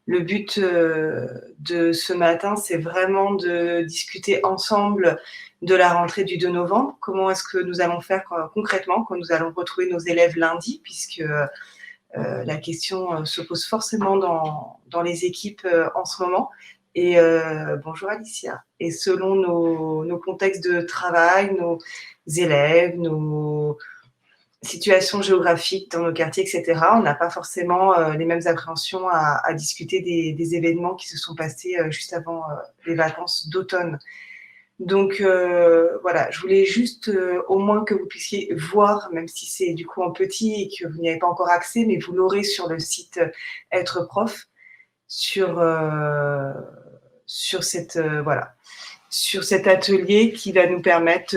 Le but de ce matin, c'est vraiment de discuter ensemble de la rentrée du 2 novembre. Comment est-ce que nous allons faire concrètement quand nous allons retrouver nos élèves lundi, puisque la question se pose forcément dans les équipes en ce moment. Et bonjour Alicia. Et selon nos contextes de travail, nos élèves, nos situations géographiques dans nos quartiers, etc., on n'a pas forcément les mêmes appréhensions à discuter des événements qui se sont passés juste avant les vacances d'automne. Donc voilà, je voulais juste au moins que vous puissiez voir, même si c'est du coup en petit et que vous n'y avez pas encore accès, mais vous l'aurez sur le site Être Prof, sur cet atelier qui va nous permettre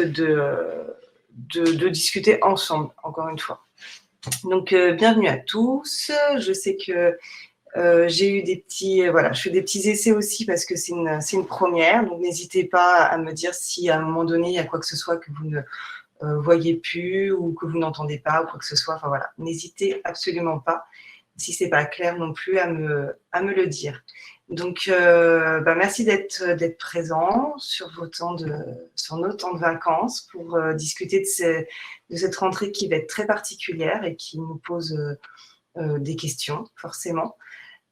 de discuter ensemble, encore une fois. Donc bienvenue à tous. Je sais que j'ai eu des petits, je fais des petits essais aussi parce que c'est une première. Donc n'hésitez pas à me dire si à un moment donné il y a quoi que ce soit que vous ne voyez plus ou que vous n'entendez pas ou quoi que ce soit. Enfin voilà, n'hésitez absolument pas. Si c'est pas clair non plus à me le dire. Donc merci d'être présent sur nos temps de vacances pour discuter de cette rentrée qui va être très particulière et qui nous pose des questions forcément.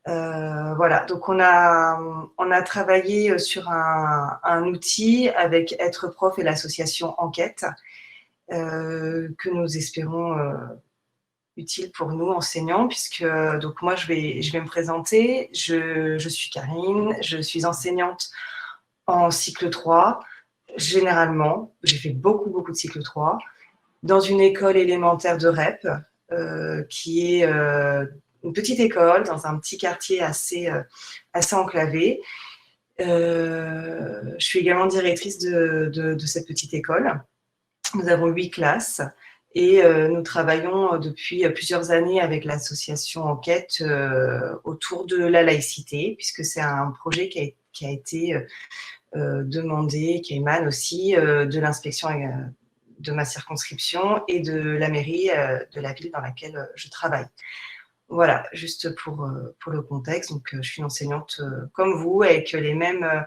Voilà, donc on a travaillé sur un outil avec Être Prof et l'association Enquête que nous espérons utile pour nous enseignants, puisque donc moi je vais me présenter. Je suis Karine, je suis enseignante en cycle 3. Généralement, j'ai fait beaucoup de cycle 3 dans une école élémentaire de REP qui est une petite école dans un petit quartier assez enclavé. Je suis également directrice de cette petite école. Nous avons 8 classes et nous travaillons depuis plusieurs années avec l'association Enquête autour de la laïcité, puisque c'est un projet qui a été demandé, qui émane aussi de l'inspection de ma circonscription et de la mairie de la ville dans laquelle je travaille. Voilà, juste pour le contexte. Donc, je suis une enseignante comme vous, avec les mêmes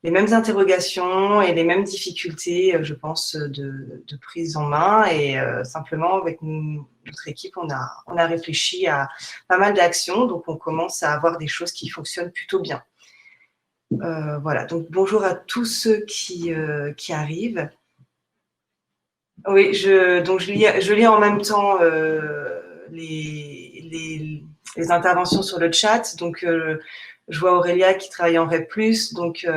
interrogations et les mêmes difficultés, je pense, de prise en main. Et simplement, avec notre équipe, on a réfléchi à pas mal d'actions. Donc, on commence à avoir des choses qui fonctionnent plutôt bien. Voilà, donc bonjour à tous ceux qui arrivent. Oui, je lis en même temps les interventions sur le chat. Donc, je vois Aurélia qui travaille en REP+. Donc,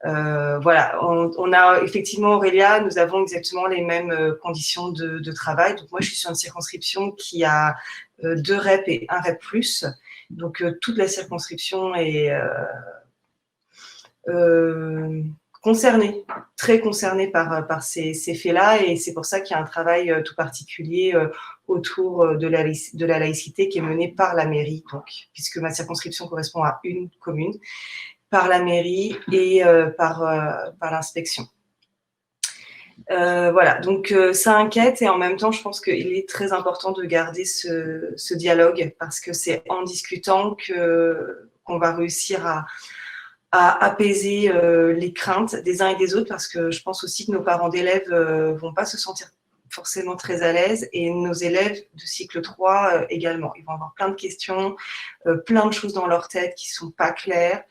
voilà, on a effectivement, Aurélia, nous avons exactement les mêmes conditions de travail. Donc, moi, je suis sur une circonscription qui a 2 REP et 1 REP+. Donc, toute la circonscription est concernée, très concernée par ces faits-là, et c'est pour ça qu'il y a un travail tout particulier autour de la laïcité qui est mené par la mairie, donc, puisque ma circonscription correspond à une commune, par la mairie et par l'inspection. Voilà, donc ça inquiète, et en même temps, je pense qu'il est très important de garder ce dialogue, parce que c'est en discutant qu'on va réussir à apaiser les craintes des uns et des autres, parce que je pense aussi que nos parents d'élèves vont pas se sentir forcément très à l'aise, et nos élèves de cycle 3 également. Ils vont avoir plein de questions, plein de choses dans leur tête qui sont pas claires,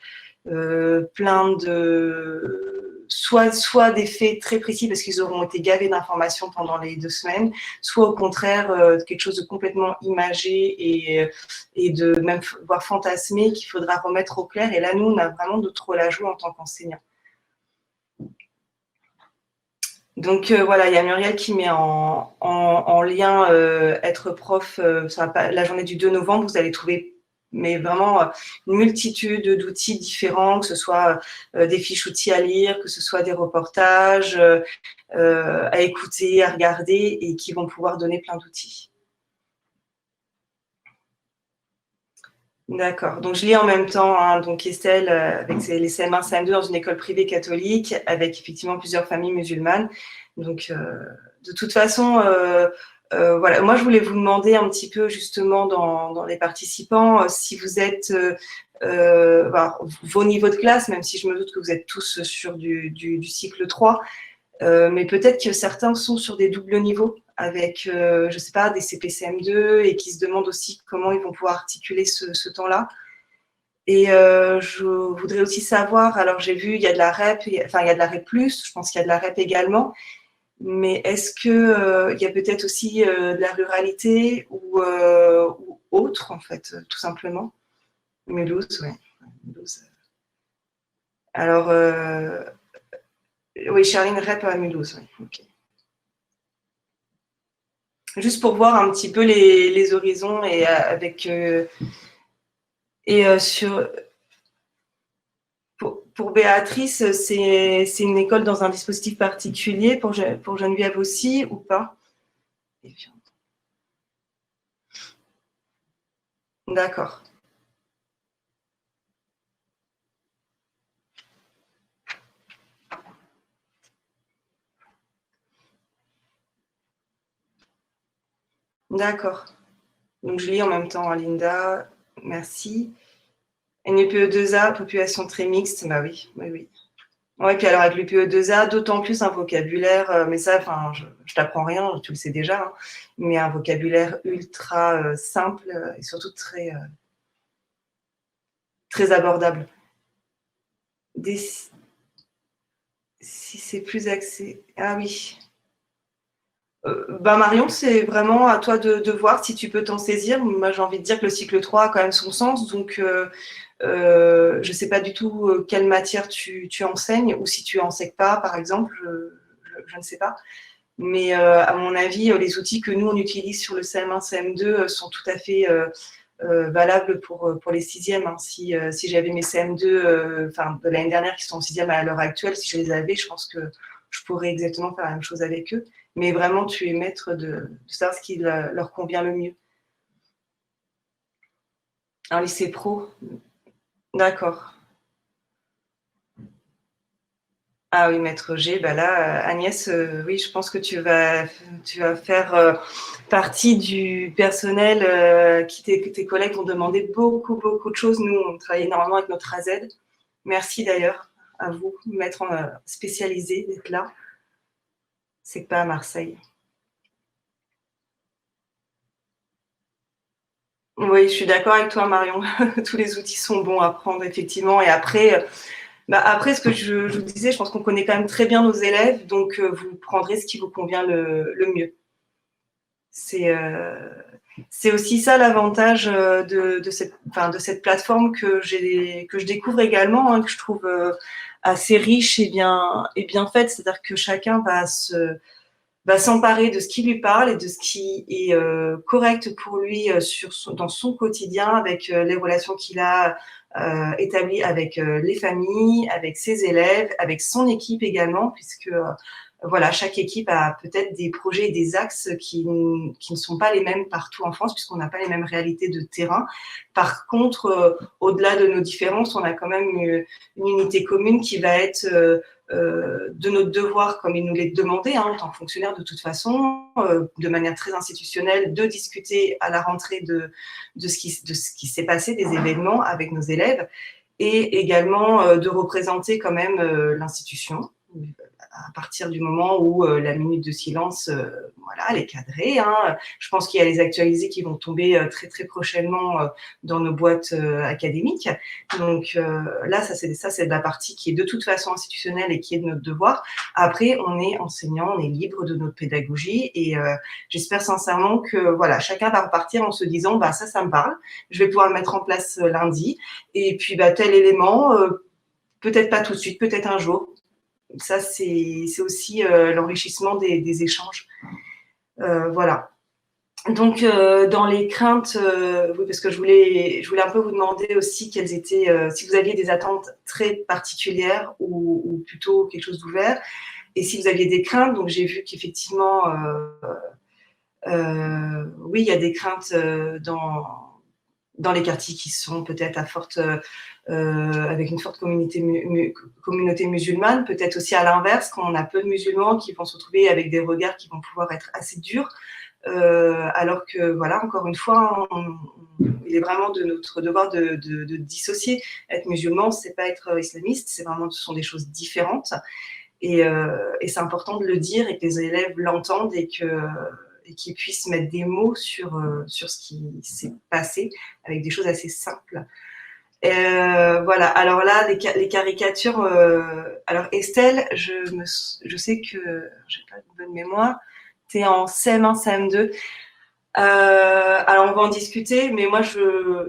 plein de soit des faits très précis parce qu'ils auront été gavés d'informations pendant les 2 semaines, soit au contraire quelque chose de complètement imagé et de même voire fantasmé qu'il faudra remettre au clair. Et là, nous, on a vraiment notre rôle à jouer en tant qu'enseignants. Donc voilà, il y a Muriel qui met en lien Être Prof sur la journée du 2 novembre. Vous allez trouver vraiment une multitude d'outils différents, que ce soit des fiches outils à lire, que ce soit des reportages à écouter, à regarder, et qui vont pouvoir donner plein d'outils. D'accord. Donc, je lis en même temps, hein, donc Estelle, avec les CM1, CM2 dans une école privée catholique, avec effectivement plusieurs familles musulmanes. Donc, de toute façon, voilà. Moi, je voulais vous demander un petit peu justement dans les participants si vous êtes vos niveaux de classe, même si je me doute que vous êtes tous sur du cycle 3, mais peut-être que certains sont sur des doubles niveaux avec, je ne sais pas, des CP-CM2 et qui se demandent aussi comment ils vont pouvoir articuler ce temps-là. Et je voudrais aussi savoir, alors j'ai vu, il y a de la REP, enfin il y a de la REP+, je pense qu'il y a de la REP également, mais est-ce que il y a peut-être aussi de la ruralité ou autre, en fait, tout simplement? Mulhouse, oui. Mulhouse. Alors, oui, Charline REP à Mulhouse, oui. Okay. Juste pour voir un petit peu les horizons et avec sur pour Béatrice, c'est une école dans un dispositif particulier pour Geneviève aussi ou pas? D'accord. D'accord. Donc je lis en même temps, Linda. Merci. NUPE2A, population très mixte, bah oui, oui, oui. Ouais, puis alors avec l'UPE2A, d'autant plus un vocabulaire, mais ça, enfin, je t'apprends rien, tu le sais déjà, hein, mais un vocabulaire ultra simple et surtout très abordable. Si c'est plus axé. Ah oui. Bah Marion, c'est vraiment à toi de voir si tu peux t'en saisir. Moi, j'ai envie de dire que le cycle 3 a quand même son sens, donc je ne sais pas du tout quelle matière tu enseignes, ou si tu enseignes pas, par exemple, je ne sais pas. Mais à mon avis, les outils que nous, on utilise sur le CM1, CM2 sont tout à fait valables pour les sixièmes. Hein. Si j'avais mes CM2 de l'année dernière qui sont en sixième à l'heure actuelle, si je les avais, je pense que je pourrais exactement faire la même chose avec eux. Mais vraiment, tu es maître de savoir ce qui leur convient le mieux. Un lycée pro, d'accord. Ah oui, maître G, bah là, Agnès, oui, je pense que tu vas faire partie du personnel que tes collègues vont demander beaucoup, beaucoup de choses. Nous, on travaille énormément avec notre AZ. Merci d'ailleurs à vous, maître spécialisé, d'être là. C'est pas à Marseille. Oui, je suis d'accord avec toi, Marion. Tous les outils sont bons à prendre, effectivement. Et après, après, ce que je vous disais, je pense qu'on connaît quand même très bien nos élèves, donc vous prendrez ce qui vous convient le mieux. C'est aussi ça l'avantage de cette plateforme que je découvre également, hein, que je trouve assez riche et bien faite. C'est-à-dire que chacun va s'emparer de ce qui lui parle et de ce qui est correct pour lui dans son quotidien, avec les relations qu'il a établies avec les familles, avec ses élèves, avec son équipe également, puisque voilà, chaque équipe a peut-être des projets et des axes qui ne sont pas les mêmes partout en France, puisqu'on n'a pas les mêmes réalités de terrain. Par contre, au-delà de nos différences, on a quand même une unité commune qui va être de notre devoir, comme il nous l'est demandé, hein, en tant que fonctionnaire de toute façon, de manière très institutionnelle, de discuter à la rentrée de ce qui s'est passé, des événements avec nos élèves, et également de représenter quand même l'institution, à partir du moment où la minute de silence, voilà, elle est cadrée. Hein. Je pense qu'il y a les actualisés qui vont tomber très très prochainement dans nos boîtes académiques. Donc là, ça c'est de la partie qui est de toute façon institutionnelle et qui est de notre devoir. Après, on est enseignant, on est libre de notre pédagogie et j'espère sincèrement que voilà, chacun va repartir en se disant bah ça me parle, je vais pouvoir le mettre en place lundi et puis bah tel élément, peut-être pas tout de suite, peut-être un jour. Ça, c'est aussi l'enrichissement des échanges. Voilà. Donc, dans les craintes, oui, parce que je voulais un peu vous demander aussi quelles étaient, si vous aviez des attentes très particulières ou plutôt quelque chose d'ouvert, et si vous aviez des craintes. Donc, j'ai vu qu'effectivement, oui, il y a des craintes dans les quartiers qui sont peut-être avec une forte communauté musulmane, peut-être aussi à l'inverse, quand on a peu de musulmans qui vont se retrouver avec des regards qui vont pouvoir être assez durs. alors que, voilà, encore une fois, il est vraiment de notre devoir de dissocier. Être musulman, c'est pas être islamiste, c'est vraiment, ce sont des choses différentes. Et c'est important de le dire et que les élèves l'entendent et qu'ils puissent mettre des mots sur ce qui s'est passé avec des choses assez simples. Voilà, alors là, les caricatures. Alors Estelle, je sais que j'ai pas de bonne mémoire. Tu es en CM1, CM2. Alors on va en discuter, mais moi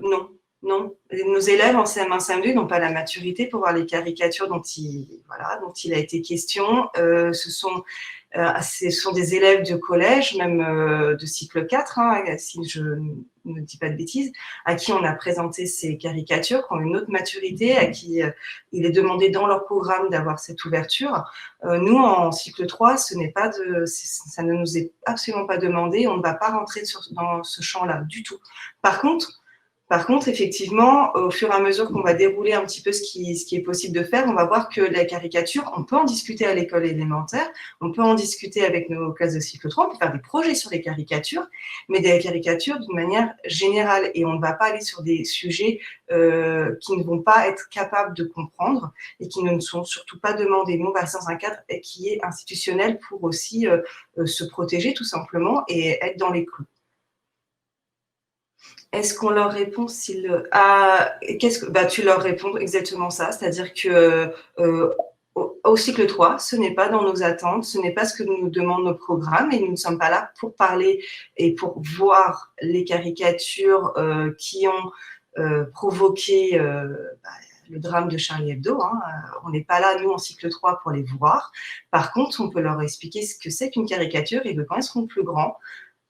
non, non. Nos élèves en CM1, CM2 n'ont pas la maturité pour voir les caricatures dont il a été question. Ce sont des élèves de collège, même de cycle 4, hein, si je ne dis pas de bêtises, à qui on a présenté ces caricatures, qui ont une autre maturité, à qui il est demandé dans leur programme d'avoir cette ouverture. Nous, en cycle 3, ça ne nous est absolument pas demandé, on ne va pas rentrer dans ce champ-là du tout. Par contre, effectivement, au fur et à mesure qu'on va dérouler un petit peu ce qui est possible de faire, on va voir que la caricature, on peut en discuter à l'école élémentaire, on peut en discuter avec nos classes de cycle 3, on peut faire des projets sur les caricatures, mais des caricatures d'une manière générale. Et on ne va pas aller sur des sujets qui ne vont pas être capables de comprendre et qui ne sont surtout pas demandés. Nous, on va dans un cadre qui est institutionnel pour aussi se protéger tout simplement et être dans les clous. Est-ce qu'on leur répond tu leur réponds exactement ça, c'est-à-dire que au cycle 3, ce n'est pas dans nos attentes, ce n'est pas ce que nous demandent nos programmes et nous ne sommes pas là pour parler et pour voir les caricatures qui ont provoqué le drame de Charlie Hebdo. Hein. On n'est pas là, nous, en cycle 3, pour les voir. Par contre, on peut leur expliquer ce que c'est qu'une caricature et que quand ils seront plus grands,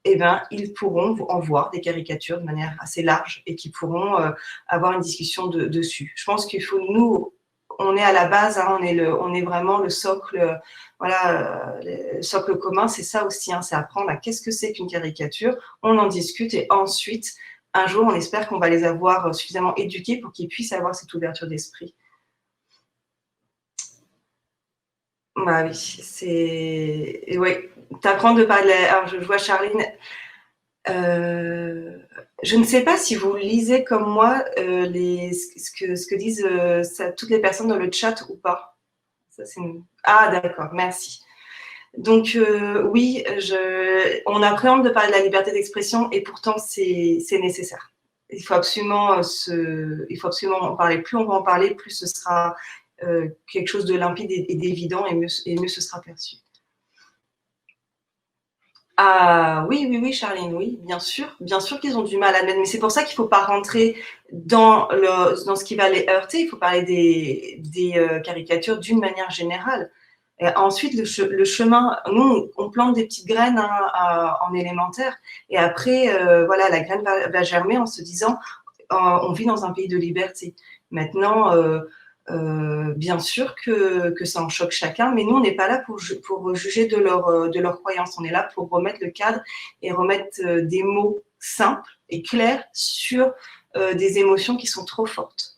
eh ben, ils pourront en voir des caricatures de manière assez large et qui pourront avoir une discussion dessus. Je pense qu'il faut, nous, on est à la base, hein, on est vraiment le socle, le socle commun, c'est ça aussi, hein, c'est apprendre à qu'est-ce que c'est qu'une caricature, on en discute et ensuite, un jour, on espère qu'on va les avoir suffisamment éduqués pour qu'ils puissent avoir cette ouverture d'esprit. Bah oui, c'est... Oui, t'apprends de parler... Alors, je vois Charline... je ne sais pas si vous lisez comme moi ce que disent toutes les personnes dans le chat ou pas. Ça, Ah, d'accord, merci. Donc, oui, on appréhende de parler de la liberté d'expression et pourtant, c'est nécessaire. Il faut absolument en parler. Plus on va en parler, plus ce sera quelque chose de limpide et d'évident et mieux ce sera perçu. Ah oui, oui, oui, Charline, oui, bien sûr qu'ils ont du mal à admettre, mais c'est pour ça qu'il ne faut pas rentrer dans ce qui va les heurter, il faut parler des caricatures d'une manière générale. Et ensuite, le chemin, nous, on plante des petites graines en élémentaire, et après, voilà, la graine va germer en se disant, on vit dans un pays de liberté. Maintenant, bien sûr que ça en choque chacun, mais nous, on n'est pas là pour juger de leur croyance. On est là pour remettre le cadre et remettre des mots simples et clairs sur des émotions qui sont trop fortes.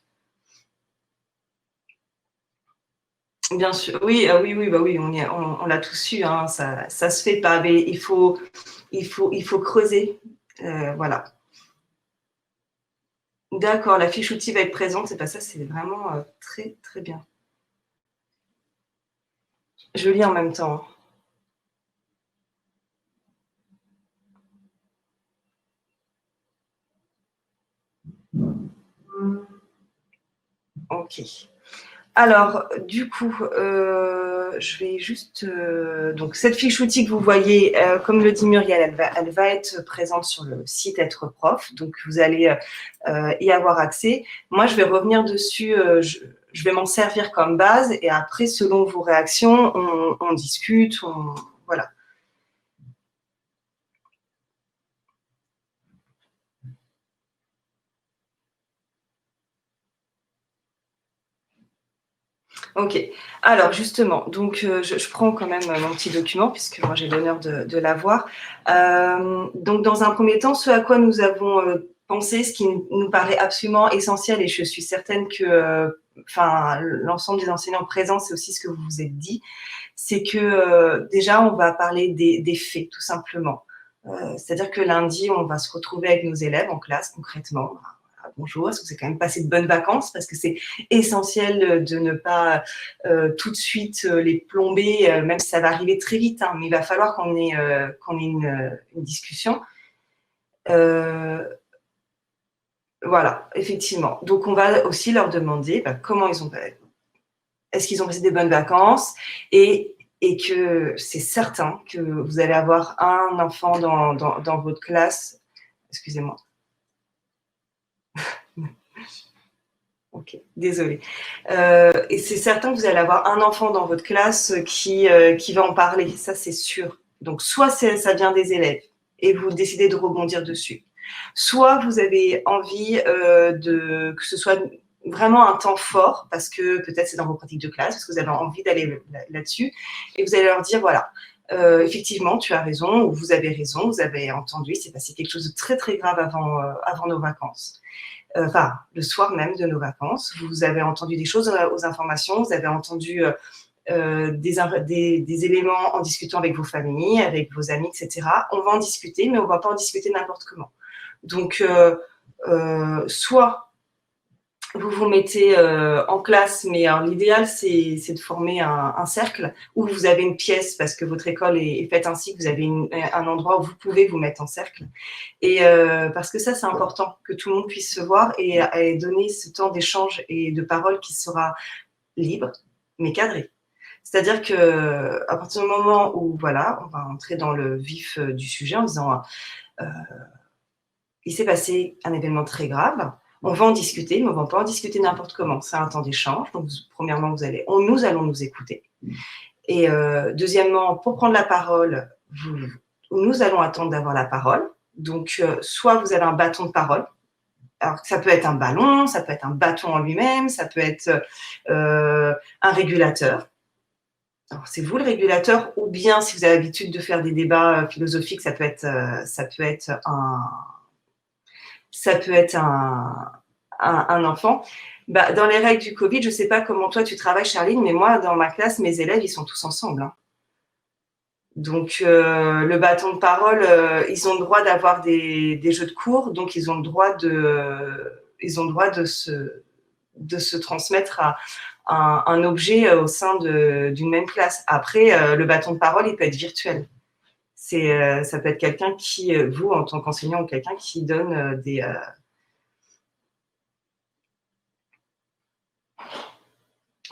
Bien sûr, oui, oui, bah oui, on l'a tous su, hein, ça se fait pas, mais il faut creuser, voilà. D'accord, la fiche outil va être présente, c'est pas ça, c'est vraiment très, très bien. Je lis en même temps. Ok. Alors, du coup, je vais juste... donc, cette fiche outil que vous voyez, comme le dit Muriel, elle va être présente sur le site Être Prof. Donc, vous allez y avoir accès. Moi, je vais revenir dessus. Je vais m'en servir comme base. Et après, selon vos réactions, on discute. Voilà. Ok. Alors justement, donc je prends quand même mon petit document puisque moi j'ai l'honneur de l'avoir. Donc dans un premier temps, ce à quoi nous avons pensé, ce qui nous paraît absolument essentiel, et je suis certaine que, l'ensemble des enseignants présents, c'est aussi ce que vous vous êtes dit, c'est que déjà on va parler des faits tout simplement. C'est-à-dire que lundi, on va se retrouver avec nos élèves en classe concrètement. Bonjour, est-ce que vous avez quand même passé de bonnes vacances? Parce que c'est essentiel de ne pas tout de suite les plomber, même si ça va arriver très vite, hein, mais il va falloir qu'on ait une discussion. Voilà, effectivement. Donc, on va aussi leur demander comment ils ont, est-ce qu'ils ont passé des bonnes vacances et que c'est certain que vous allez avoir un enfant dans votre classe. Excusez-moi. Ok, désolée. Et c'est certain que vous allez avoir un enfant dans votre classe qui va en parler, ça c'est sûr. Donc, soit ça vient des élèves et vous décidez de rebondir dessus, soit vous avez envie que ce soit vraiment un temps fort, parce que peut-être c'est dans vos pratiques de classe, parce que vous avez envie d'aller là-dessus, et vous allez leur dire, voilà, effectivement, tu as raison, ou vous avez raison, vous avez entendu, il s'est passé quelque chose de très très grave avant nos vacances. Enfin, le soir même de nos vacances, vous avez entendu des choses aux informations, vous avez entendu des éléments en discutant avec vos familles, avec vos amis, etc. On va en discuter, mais on ne va pas en discuter n'importe comment. Donc, soit vous vous mettez en classe, mais l'idéal, c'est de former un cercle où vous avez une pièce, parce que votre école est faite ainsi, que vous avez un endroit où vous pouvez vous mettre en cercle. Et parce que ça, c'est important, que tout le monde puisse se voir et donner ce temps d'échange et de parole qui sera libre, mais cadré. C'est-à-dire qu'à partir du moment où, voilà, on va entrer dans le vif du sujet en disant il s'est passé un événement très grave, on va en discuter, mais on ne va pas en discuter n'importe comment. C'est un temps d'échange. Donc, premièrement, nous allons nous écouter. Et deuxièmement, pour prendre la parole, nous allons attendre d'avoir la parole. Donc, soit vous avez un bâton de parole. Alors, ça peut être un ballon, ça peut être un bâton en lui-même, ça peut être un régulateur. Alors, c'est vous le régulateur, ou bien si vous avez l'habitude de faire des débats philosophiques, ça peut être un enfant. Dans les règles du Covid, je ne sais pas comment toi tu travailles, Charline, mais moi, dans ma classe, mes élèves, ils sont tous ensemble. Hein. Donc, le bâton de parole, ils ont le droit d'avoir des jeux de cours, donc ils ont le droit de se transmettre à un objet au sein d'une même classe. Après, le bâton de parole, il peut être virtuel. Ça peut être quelqu'un qui, vous, en tant qu'enseignant, ou quelqu'un qui donne des...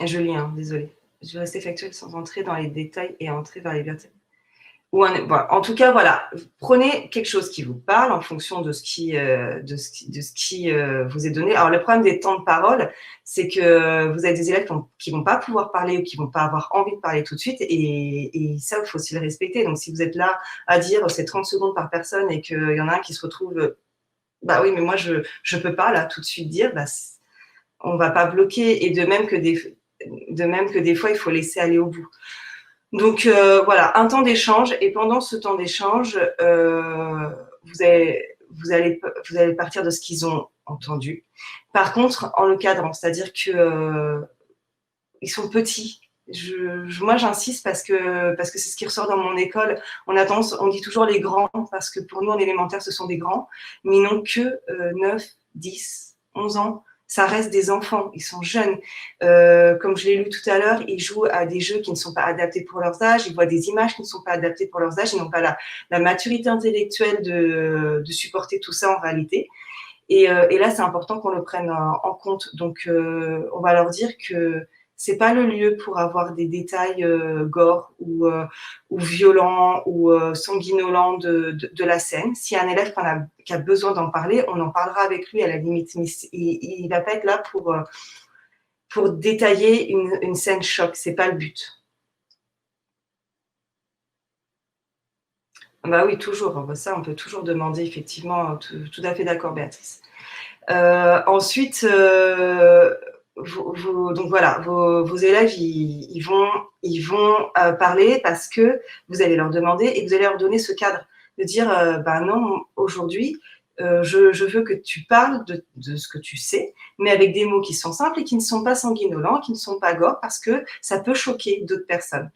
Je lis, hein, désolée. Je vais rester factuelle sans entrer dans les détails et entrer vers les libertés. En tout cas, voilà, prenez quelque chose qui vous parle en fonction de ce qui vous est donné. Alors, le problème des temps de parole, c'est que vous avez des élèves qui ne vont pas pouvoir parler ou qui ne vont pas avoir envie de parler tout de suite, et ça, il faut aussi le respecter. Donc, si vous êtes là à dire c'est 30 secondes par personne et qu'il y en a un qui se retrouve, bah oui, mais moi, je ne peux pas là tout de suite dire, on ne va pas bloquer. Et de même que des fois, il faut laisser aller au bout. Donc, voilà, un temps d'échange. Et pendant ce temps d'échange, vous allez partir de ce qu'ils ont entendu. Par contre, en le cadrant, c'est-à-dire que ils sont petits. Moi, j'insiste parce que c'est ce qui ressort dans mon école. On dit toujours les grands, parce que pour nous, en élémentaire, ce sont des grands, mais ils n'ont que 9, 10, 11 ans. Ça reste des enfants, ils sont jeunes. Comme je l'ai lu tout à l'heure, ils jouent à des jeux qui ne sont pas adaptés pour leur âge, ils voient des images qui ne sont pas adaptées pour leur âge, ils n'ont pas la maturité intellectuelle de supporter tout ça en réalité. Et là, c'est important qu'on le prenne en compte. Donc, on va leur dire que c'est pas le lieu pour avoir des détails gore ou violents ou sanguinolents de la scène. S'il y a un élève qui a besoin d'en parler, on en parlera avec lui à la limite. Mais il va pas être là pour détailler une scène choc. C'est pas le but. Bah oui, toujours. Ça, on peut toujours demander, effectivement. Tout à fait d'accord, Béatrice. Ensuite, donc voilà, vos élèves, ils vont parler parce que vous allez leur demander et vous allez leur donner ce cadre de dire, non, aujourd'hui, je veux que tu parles de ce que tu sais, mais avec des mots qui sont simples et qui ne sont pas sanguinolents, qui ne sont pas gore, parce que ça peut choquer d'autres personnes.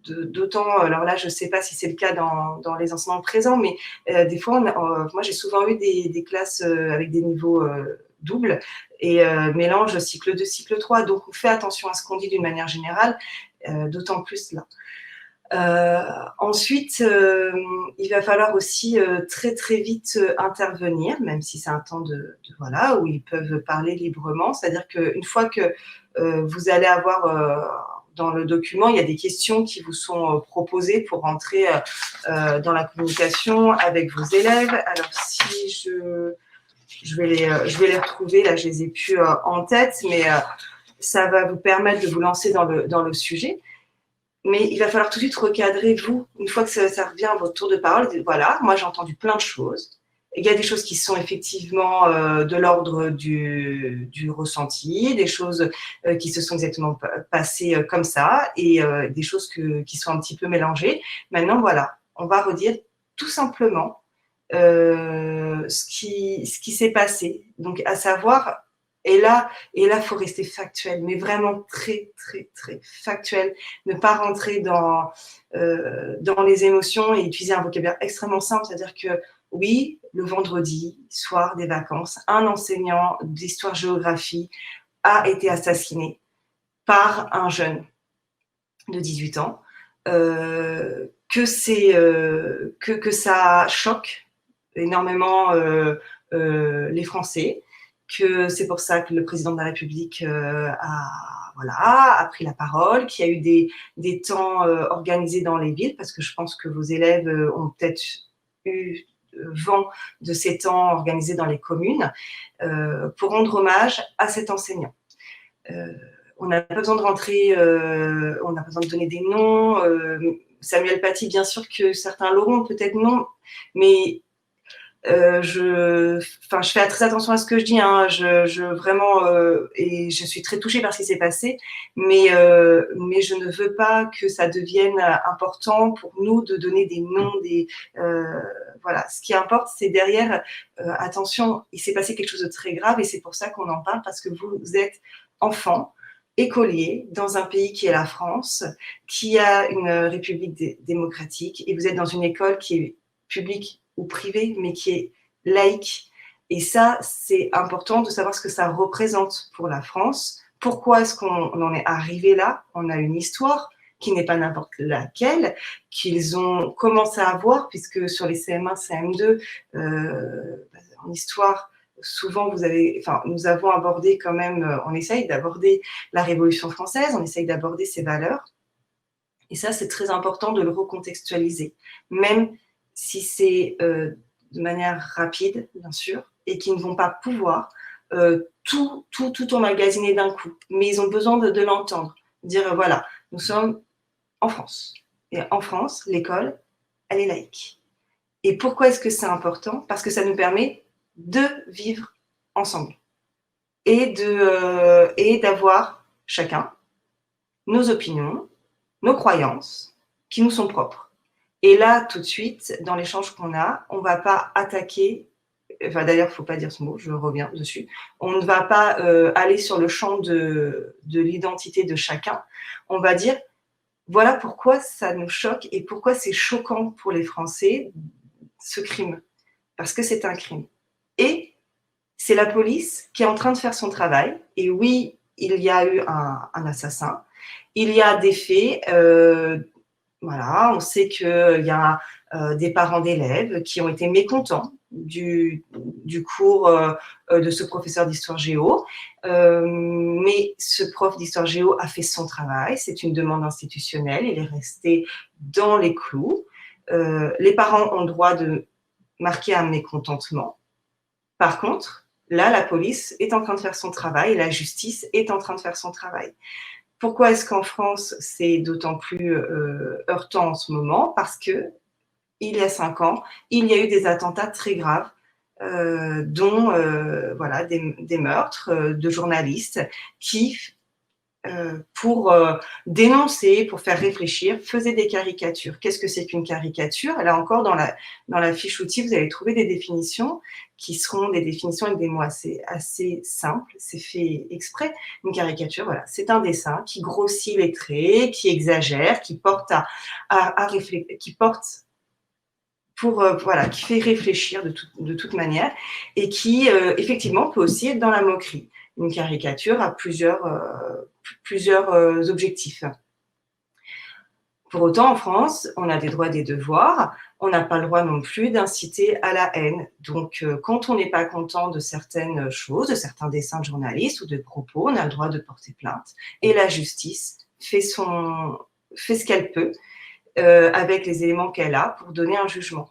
d'autant, alors là, je ne sais pas si c'est le cas dans les enseignements présents, mais des fois, moi, j'ai souvent eu des classes avec des niveaux doubles et mélange cycle 2, cycle 3. Donc, on fait attention à ce qu'on dit d'une manière générale, d'autant plus là. Ensuite, il va falloir aussi très très vite intervenir, même si c'est un temps voilà, où ils peuvent parler librement. C'est-à-dire qu'une fois que vous allez avoir dans le document, il y a des questions qui vous sont proposées pour rentrer dans la communication avec vos élèves. Alors si je vais les retrouver, là je les ai plus en tête, mais ça va vous permettre de vous lancer dans le sujet. Mais il va falloir tout de suite recadrer, vous, une fois que ça revient à votre tour de parole, voilà, moi j'ai entendu plein de choses. Il y a des choses qui sont effectivement de l'ordre du ressenti, des choses qui se sont exactement passées comme ça, et des choses qui sont un petit peu mélangées. Maintenant, voilà, on va redire tout simplement ce qui s'est passé. Donc, à savoir, et là, faut rester factuel, mais vraiment très, très, très factuel. Ne pas rentrer dans les émotions et utiliser un vocabulaire extrêmement simple. C'est-à-dire que, oui, le vendredi soir des vacances, un enseignant d'histoire-géographie a été assassiné par un jeune de 18 ans, que ça choque énormément les Français, que c'est pour ça que le président de la République a pris la parole, qu'il y a eu des temps organisés dans les villes, parce que je pense que vos élèves ont peut-être eu vent de ces temps organisés dans les communes, pour rendre hommage à cet enseignant. On n'a pas besoin de rentrer, on n'a pas besoin de donner des noms. Samuel Paty, bien sûr que certains l'auront, peut-être non, mais je fais très attention à ce que je dis, hein. Vraiment, et je suis très touchée par ce qui s'est passé, mais je ne veux pas que ça devienne important pour nous de donner des noms, voilà. Ce qui importe, c'est derrière, attention, il s'est passé quelque chose de très grave et c'est pour ça qu'on en parle, parce que vous êtes enfant, écolier, dans un pays qui est la France, qui a une république démocratique, et vous êtes dans une école qui est publique ou privée, mais qui est laïque. Et ça, c'est important de savoir ce que ça représente pour la France. Pourquoi est-ce qu'on en est arrivé là? On a une histoire qui n'est pas n'importe laquelle, qu'ils ont commencé à avoir, puisque sur les CM1, CM2, en histoire, souvent, nous avons abordé quand même, on essaye d'aborder la Révolution française, on essaye d'aborder ses valeurs. Et ça, c'est très important de le recontextualiser, même si c'est de manière rapide, bien sûr, et qu'ils ne vont pas pouvoir tout emmagasiner d'un coup. Mais ils ont besoin de l'entendre. Dire, voilà, nous sommes en France. Et en France, l'école, elle est laïque. Et pourquoi est-ce que c'est important? Parce que ça nous permet de vivre ensemble et d'avoir chacun nos opinions, nos croyances qui nous sont propres. Et là, tout de suite, dans l'échange qu'on a, on ne va pas attaquer, d'ailleurs, il ne faut pas dire ce mot, je reviens dessus, on ne va pas aller sur le champ de l'identité de chacun, on va dire, voilà pourquoi ça nous choque et pourquoi c'est choquant pour les Français, ce crime. Parce que c'est un crime. Et c'est la police qui est en train de faire son travail. Et oui, il y a eu un assassin. Il y a des faits, voilà, on sait qu'il y a des parents d'élèves qui ont été mécontents du cours de ce professeur d'histoire géo, mais ce prof d'histoire géo a fait son travail, c'est une demande institutionnelle, il est resté dans les clous. Les parents ont le droit de marquer un mécontentement. Par contre, là, la police est en train de faire son travail, la justice est en train de faire son travail. Pourquoi est-ce qu'en France, c'est d'autant plus heurtant en ce moment? Parce qu'il y a 5 ans, il y a eu des attentats très graves, dont voilà, des meurtres de journalistes qui pour dénoncer, pour faire réfléchir, faisaient des caricatures. Qu'est-ce que c'est qu'une caricature? Là encore, dans la fiche outil, vous allez trouver des définitions qui seront des définitions avec des mots assez simples. C'est fait exprès. Une caricature, voilà, c'est un dessin qui grossit les traits, qui exagère, qui porte à réfléchir, qui porte voilà, qui fait réfléchir de toute manière et qui, effectivement, peut aussi être dans la moquerie. Une caricature a plusieurs objectifs. Pour autant, en France, on a des droits et des devoirs. On n'a pas le droit non plus d'inciter à la haine. Donc, quand on n'est pas content de certaines choses, de certains dessins de journalistes ou de propos, on a le droit de porter plainte. Et la justice fait ce qu'elle peut avec les éléments qu'elle a pour donner un jugement.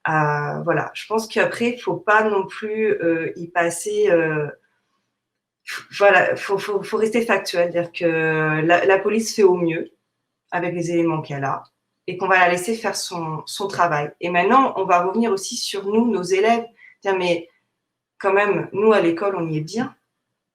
Voilà, je pense qu'après, il ne faut pas non plus y passer. Voilà, faut rester factuel, dire que la police fait au mieux avec les éléments qu'elle a et qu'on va la laisser faire son travail. Et maintenant, on va revenir aussi sur nous, nos élèves. Tiens, mais quand même, nous, à l'école, on y est bien.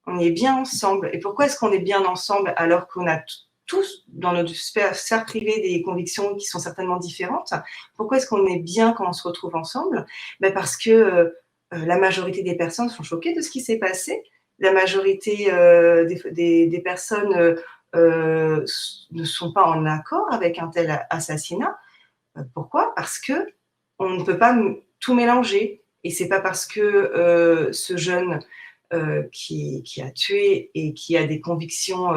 On y est bien ensemble. Et pourquoi est-ce qu'on est bien ensemble alors qu'on a tous, dans notre sphère privée, des convictions qui sont certainement différentes? Pourquoi est-ce qu'on est bien quand on se retrouve ensemble? Parce que la majorité des personnes sont choquées de ce qui s'est passé. La majorité des personnes ne sont pas en accord avec un tel assassinat. Pourquoi? Parce que on ne peut pas tout mélanger. Et c'est pas parce que ce jeune qui a tué et qui a des convictions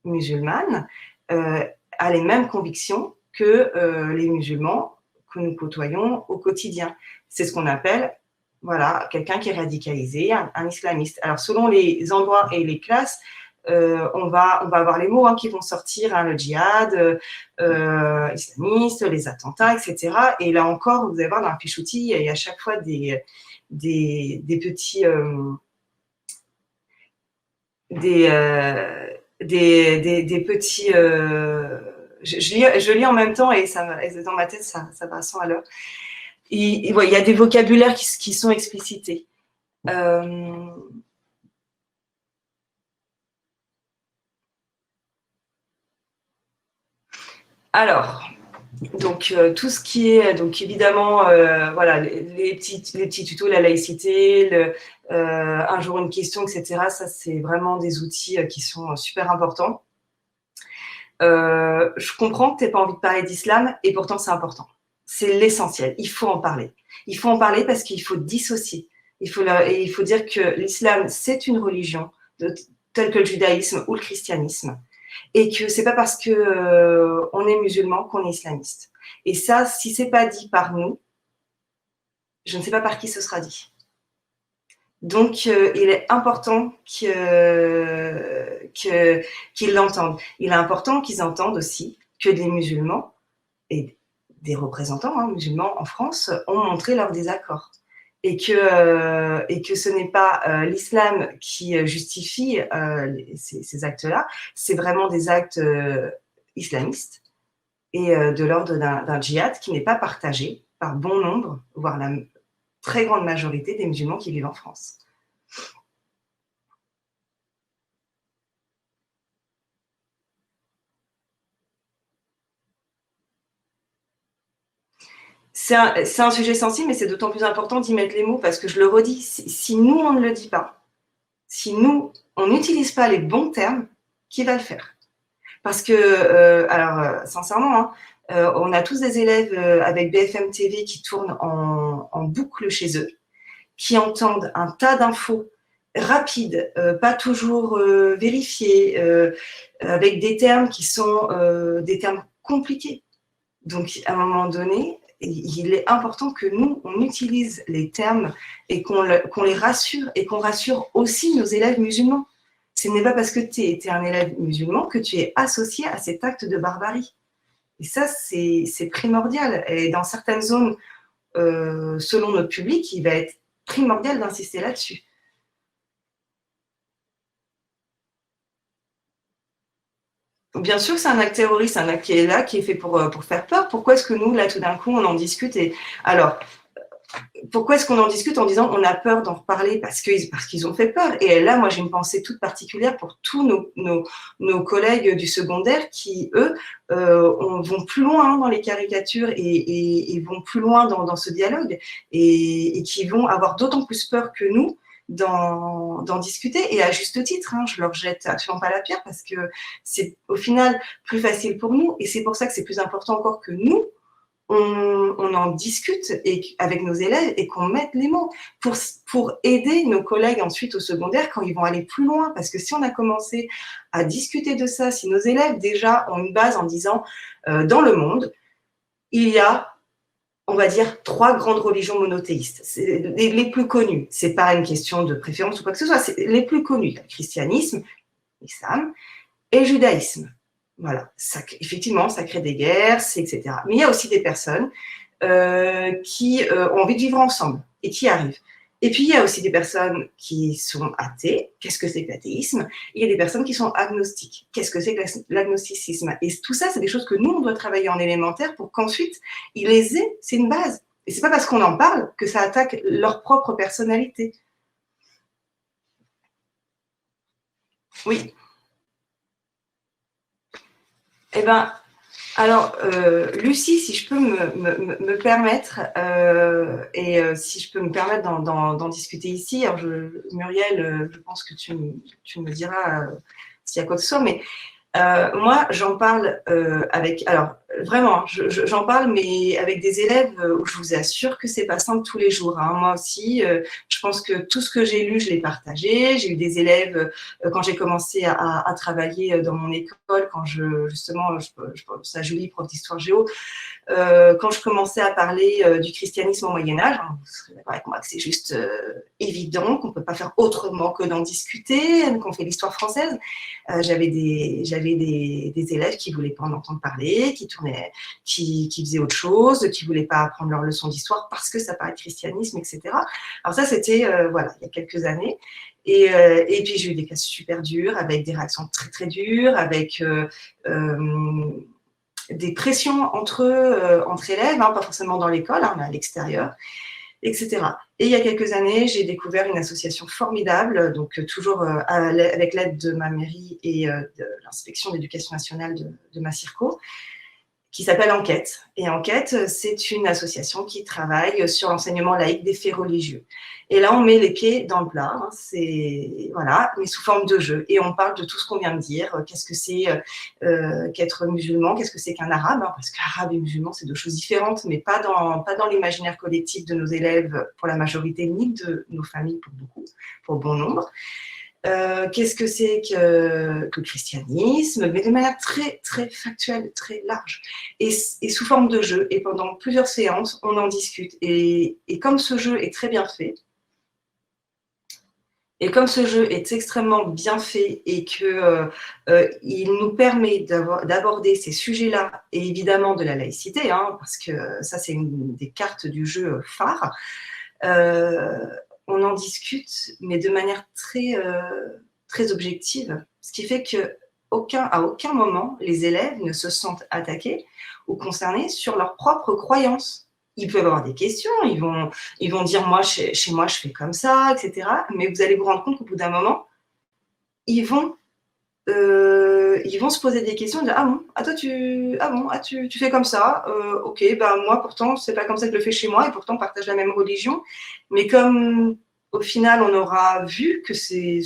musulmanes a les mêmes convictions que les musulmans que nous côtoyons au quotidien. C'est ce qu'on appelle, voilà, quelqu'un qui est radicalisé, un islamiste. Alors, selon les endroits et les classes, on va avoir les mots qui vont sortir, le djihad, islamiste, les attentats, etc. Et là encore, vous allez voir dans la fiche outil, il y a à chaque fois des petits des petits je lis en même temps et dans ma tête ça va à 100 à l'heure. Il y a des vocabulaires qui sont explicités. Alors, donc tout ce qui est donc évidemment voilà les petits tutos, la laïcité, un jour une question, etc. Ça c'est vraiment des outils qui sont super importants. Je comprends que tu n'aies pas envie de parler d'islam et pourtant c'est important. C'est l'essentiel. Il faut en parler. Il faut en parler parce qu'il faut dissocier. Il faut dire que l'islam c'est une religion telle que le judaïsme ou le christianisme. Et que c'est pas parce que on est musulman qu'on est islamiste. Et ça, si c'est pas dit par nous, je ne sais pas par qui ce sera dit. Donc, il est important qu'ils l'entendent. Il est important qu'ils entendent aussi que des musulmans et des représentants musulmans en France ont montré leur désaccord. Et que ce n'est pas l'islam qui justifie ces actes-là, c'est vraiment des actes islamistes et de l'ordre d'un djihad qui n'est pas partagé par bon nombre, voire la très grande majorité des musulmans qui vivent en France. C'est un sujet sensible, mais c'est d'autant plus important d'y mettre les mots parce que je le redis, si nous, on ne le dit pas, si nous, on n'utilise pas les bons termes, qui va le faire? Parce que, sincèrement, on a tous des élèves avec BFM TV qui tournent en boucle chez eux, qui entendent un tas d'infos rapides, pas toujours vérifiées, avec des termes qui sont des termes compliqués. Donc, à un moment donné, il est important que nous, on utilise les termes et qu'on les rassure et qu'on rassure aussi nos élèves musulmans. Ce n'est pas parce que tu es un élève musulman que tu es associé à cet acte de barbarie. Et ça, c'est primordial. Et dans certaines zones, selon notre public, il va être primordial d'insister là-dessus. Bien sûr que c'est un acte terroriste, un acte qui est là, qui est fait pour faire peur. Pourquoi est-ce que nous, là, tout d'un coup, on en discute alors, pourquoi est-ce qu'on en discute en disant on a peur d'en reparler parce qu'ils ont fait peur. Et là, moi, j'ai une pensée toute particulière pour tous nos collègues du secondaire qui, eux, vont plus loin dans les caricatures et vont plus loin dans ce dialogue et qui vont avoir d'autant plus peur que nous d'en discuter, et à juste titre, hein, je leur jette absolument pas la pierre parce que c'est au final plus facile pour nous, et c'est pour ça que c'est plus important encore que nous, on en discute avec nos élèves et qu'on mette les mots pour aider nos collègues ensuite au secondaire quand ils vont aller plus loin. Parce que si on a commencé à discuter de ça, si nos élèves déjà ont une base en disant dans le monde, il y a, on va dire, 3 grandes religions monothéistes, c'est les plus connues. C'est pas une question de préférence ou quoi que ce soit, c'est les plus connues. Le christianisme, l'islam et le judaïsme. Voilà, effectivement, ça crée des guerres, etc. Mais il y a aussi des personnes qui ont envie de vivre ensemble et qui arrivent. Et puis, il y a aussi des personnes qui sont athées. Qu'est-ce que c'est que l'athéisme? Il y a des personnes qui sont agnostiques. Qu'est-ce que c'est que l'agnosticisme? Et tout ça, c'est des choses que nous, on doit travailler en élémentaire pour qu'ensuite, ils les aient. C'est une base. Et c'est pas parce qu'on en parle que ça attaque leur propre personnalité. Oui. Eh bien, alors, Lucie, si je peux me permettre, si je peux me permettre d'en discuter ici, alors Muriel, je pense que tu me diras s'il y a quoi que ce soit, mais moi, j'en parle alors vraiment, j'en parle, mais avec des élèves où je vous assure que c'est pas simple tous les jours, hein. Moi aussi, je pense que tout ce que j'ai lu, je l'ai partagé. J'ai eu des élèves quand j'ai commencé à travailler dans mon école, quand justement, je pense à Julie, prof d'histoire géo, quand je commençais à parler du christianisme au Moyen-Âge, hein, vous serez d'accord avec moi que c'est juste évident, qu'on ne peut pas faire autrement que d'en discuter, qu'on fait l'histoire française. J'avais des élèves qui ne voulaient pas en entendre parler, qui faisaient autre chose, qui ne voulaient pas apprendre leur leçon d'histoire parce que ça parlait de christianisme, etc. Alors ça, c'était voilà, il y a quelques années. Et puis j'ai eu des classes super dures, avec des réactions très très dures, avec des pressions entre élèves, hein, pas forcément dans l'école, hein, mais à l'extérieur, etc. Et il y a quelques années, j'ai découvert une association formidable, donc toujours avec l'aide de ma mairie et de l'inspection d'éducation nationale de ma circo, qui s'appelle Enquête. Et Enquête, c'est une association qui travaille sur l'enseignement laïque des faits religieux. Et là, on met les pieds dans le plat, hein, voilà, mais sous forme de jeu. Et on parle de tout ce qu'on vient de dire. Qu'est-ce que c'est qu'être musulman? Qu'est-ce que c'est qu'un arabe, hein? Parce qu'arabe et musulman, c'est deux choses différentes, mais pas dans l'imaginaire collectif de nos élèves pour la majorité, ni de nos familles pour beaucoup, pour bon nombre. Qu'est-ce que c'est que le christianisme, mais de manière très, très factuelle, très large, et sous forme de jeu. Et pendant plusieurs séances, on en discute. Et comme ce jeu est très bien fait, et comme ce jeu est extrêmement bien fait et qu'il nous permet d'aborder ces sujets-là, et évidemment de la laïcité, hein, parce que ça, c'est une des cartes du jeu phare, on en discute, mais de manière très, très objective, ce qui fait qu'à aucun moment, les élèves ne se sentent attaqués ou concernés sur leurs propres croyances. Ils peuvent avoir des questions, ils vont dire, moi, chez moi, je fais comme ça, etc. Mais vous allez vous rendre compte qu'au bout d'un moment, ils vont se poser des questions et dire, ah bon, tu fais comme ça, ok, ben moi pourtant c'est pas comme ça que je le fais chez moi, et pourtant on partage la même religion, mais comme au final on aura vu que c'est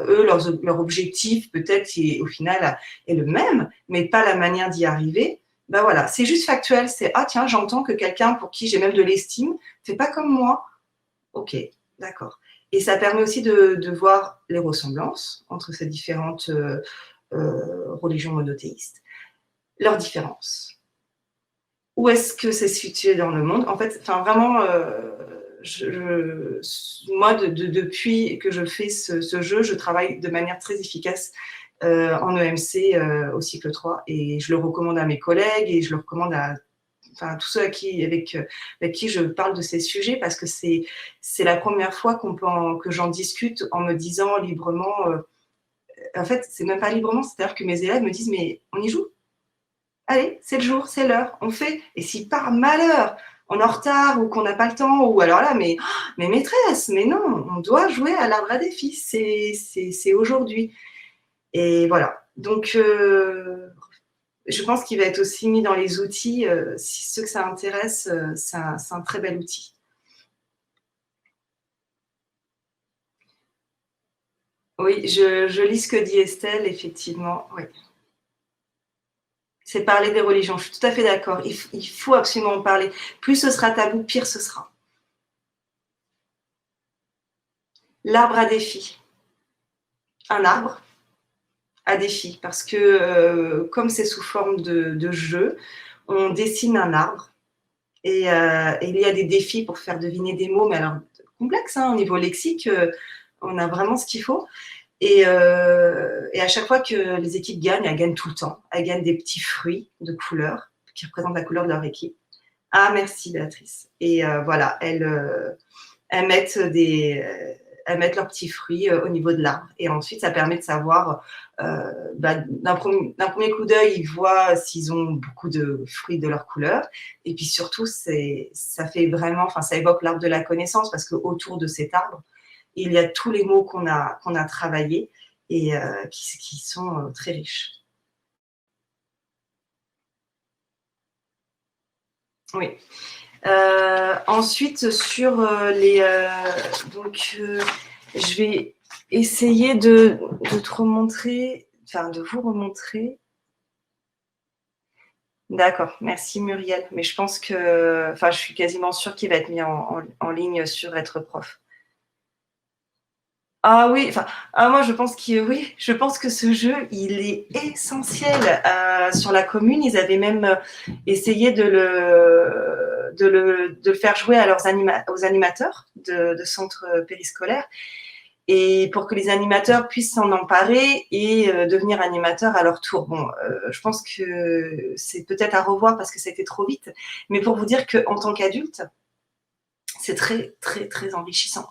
eux, leur objectif peut-être au final est le même, mais pas la manière d'y arriver. Ben voilà, c'est juste factuel, c'est ah tiens, j'entends que quelqu'un pour qui j'ai même de l'estime fait pas comme moi. Ok, d'accord. Et ça permet aussi de voir les ressemblances entre ces différentes religions monothéistes, leurs différences. Où est-ce que c'est situé dans le monde? En fait, enfin vraiment, moi, depuis que je fais ce jeu, je travaille de manière très efficace en EMC au cycle 3, et je le recommande à mes collègues et je le recommande à tous ceux avec qui je parle de ces sujets, parce que c'est la première fois que j'en discute en me disant librement, en fait, c'est même pas librement, c'est-à-dire que mes élèves me disent, mais on y joue? Allez, c'est le jour, c'est l'heure, on fait. Et si par malheur, on est en retard ou qu'on n'a pas le temps, ou alors là, mais maîtresse, mais non, on doit jouer à l'arbre à défi, c'est aujourd'hui. Et voilà. Donc, je pense qu'il va être aussi mis dans les outils, si ceux que ça intéresse, c'est un très bel outil. Oui, je lis ce que dit Estelle, effectivement, oui. C'est parler des religions, je suis tout à fait d'accord. Il faut absolument en parler. Plus ce sera tabou, pire ce sera. L'arbre à défi. Un arbre à défi, parce que comme c'est sous forme de jeu, on dessine un arbre et il y a des défis pour faire deviner des mots, mais alors complexes, hein, au niveau lexique, on a vraiment ce qu'il faut. Et à chaque fois que les équipes gagnent, elles gagnent tout le temps. Elles gagnent des petits fruits de couleur qui représentent la couleur de leur équipe. Ah, merci Béatrice. Et voilà, elles mettent leurs petits fruits au niveau de l'arbre. Et ensuite, ça permet de savoir, d'un premier coup d'œil, ils voient s'ils ont beaucoup de fruits de leur couleur. Et puis surtout, ça fait vraiment, enfin, ça évoque l'arbre de la connaissance, parce qu'autour de cet arbre, il y a tous les mots qu'on a travaillés et qui sont très riches. Oui. Ensuite, sur les. Donc, je vais essayer de te remontrer, enfin, de vous remontrer. D'accord, merci Muriel. Mais je pense que. Enfin, je suis quasiment sûre qu'il va être mis en ligne sur Être Prof. Ah oui, enfin, moi je pense oui, je pense que ce jeu, il est essentiel. Sur la commune, ils avaient même essayé de le faire jouer à aux animateurs de centres périscolaires, et pour que les animateurs puissent s'en emparer et devenir animateurs à leur tour. Bon, je pense que c'est peut-être à revoir parce que c'était trop vite, mais pour vous dire qu'en tant qu'adulte, c'est très, très, très enrichissant.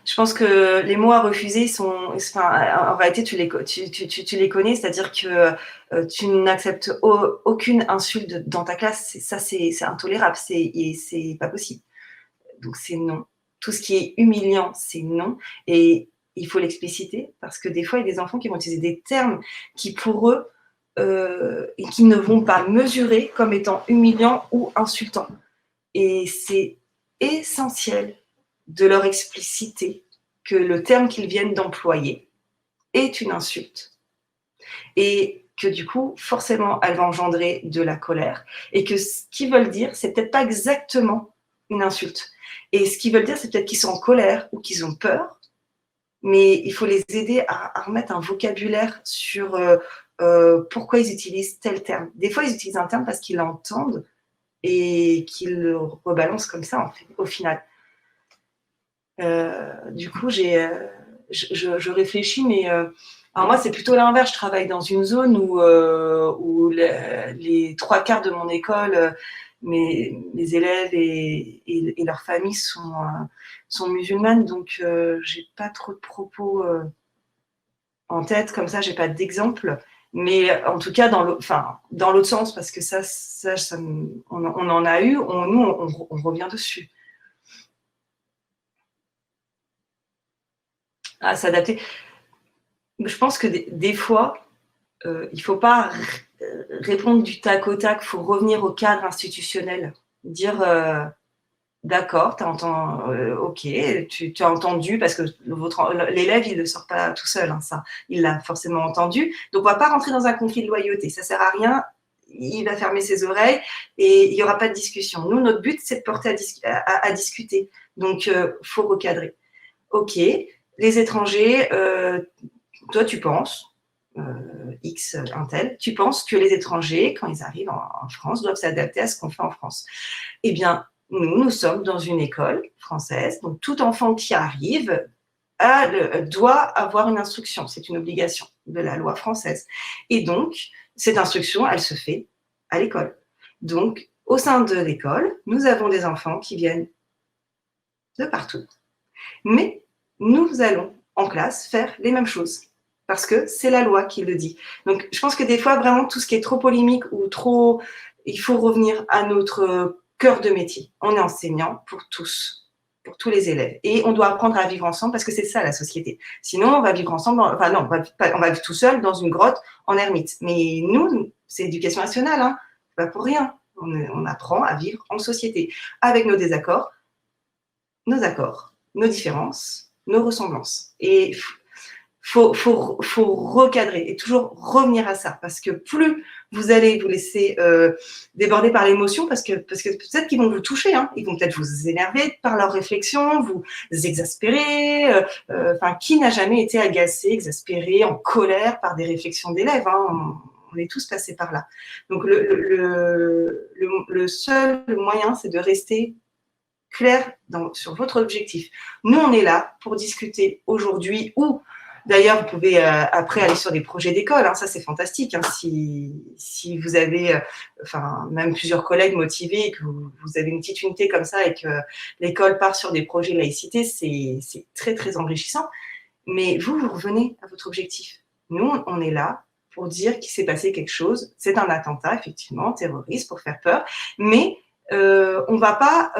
Je pense que les mots à refuser enfin, en réalité, tu les connais, c'est-à-dire que tu n'acceptes aucune insulte dans ta classe. C'est intolérable, c'est pas possible. Donc c'est non. Tout ce qui est humiliant, c'est non. Et il faut l'expliciter, parce que des fois, il y a des enfants qui vont utiliser des termes qui, pour eux, et qui ne vont pas mesurer comme étant humiliants ou insultants. Et c'est essentiel de leur expliciter que le terme qu'ils viennent d'employer est une insulte, et que du coup, forcément, elle va engendrer de la colère, et que ce qu'ils veulent dire, c'est peut-être pas exactement une insulte. Et ce qu'ils veulent dire, c'est peut-être qu'ils sont en colère ou qu'ils ont peur, mais il faut les aider à remettre un vocabulaire sur pourquoi ils utilisent tel terme. Des fois, ils utilisent un terme parce qu'ils l'entendent et qu'ils le rebalancent comme ça, en fait, au final. Du coup, je réfléchis, mais alors moi, c'est plutôt l'inverse. Je travaille dans une zone où les trois quarts de mon école, mes élèves et leurs familles sont musulmanes, donc j'ai pas trop de propos en tête comme ça. J'ai pas d'exemple, mais en tout cas dans l'autre sens, parce que on en a eu. On revient dessus. À s'adapter. Je pense que des fois, il ne faut pas répondre du tac au tac, il faut revenir au cadre institutionnel. Dire d'accord, ok, tu as entendu, parce que l'élève, il ne le sort pas tout seul, hein, ça, il l'a forcément entendu. Donc, on ne va pas rentrer dans un conflit de loyauté, ça ne sert à rien. Il va fermer ses oreilles et il n'y aura pas de discussion. Nous, notre but, c'est de porter à discuter. Donc, il faut recadrer. Ok, les étrangers, toi, tu penses, X, un tel, tu penses que les étrangers, quand ils arrivent en France, doivent s'adapter à ce qu'on fait en France. Eh bien, nous sommes dans une école française, donc tout enfant qui arrive doit avoir une instruction. C'est une obligation de la loi française. Et donc, cette instruction, elle se fait à l'école. Donc, au sein de l'école, nous avons des enfants qui viennent de partout. Mais nous allons en classe, faire les mêmes choses. Parce que c'est la loi qui le dit. Donc, je pense que des fois, vraiment, tout ce qui est trop polémique ou trop... Il faut revenir à notre cœur de métier. On est enseignant pour tous, pour tous les élèves. Et on doit apprendre à vivre ensemble parce que c'est ça, la société. Sinon, on va vivre ensemble... Enfin, non, on va vivre tout seul dans une grotte en ermite. Mais nous, c'est l'éducation nationale, hein. Pas pour rien. On apprend à vivre en société, avec nos désaccords, nos accords, nos différences, nos ressemblances. Et faut recadrer et toujours revenir à ça, parce que plus vous allez vous laisser déborder par l'émotion, parce que peut-être qu'ils vont vous toucher, hein, ils vont peut-être vous énerver par leurs réflexions, vous exaspérer. Enfin, qui n'a jamais été agacé, exaspéré, en colère par des réflexions d'élèves, hein, on est tous passés par là. Donc le seul moyen, c'est de rester clair sur votre objectif. Nous, on est là pour discuter aujourd'hui, ou d'ailleurs, vous pouvez après aller sur des projets d'école, hein, ça c'est fantastique. Hein, si vous avez enfin, même plusieurs collègues motivés, et que vous avez une petite unité comme ça et que l'école part sur des projets laïcité, c'est très très enrichissant. Mais vous revenez à votre objectif. Nous, on est là pour dire qu'il s'est passé quelque chose. C'est un attentat, effectivement, terroriste, pour faire peur, mais on ne va pas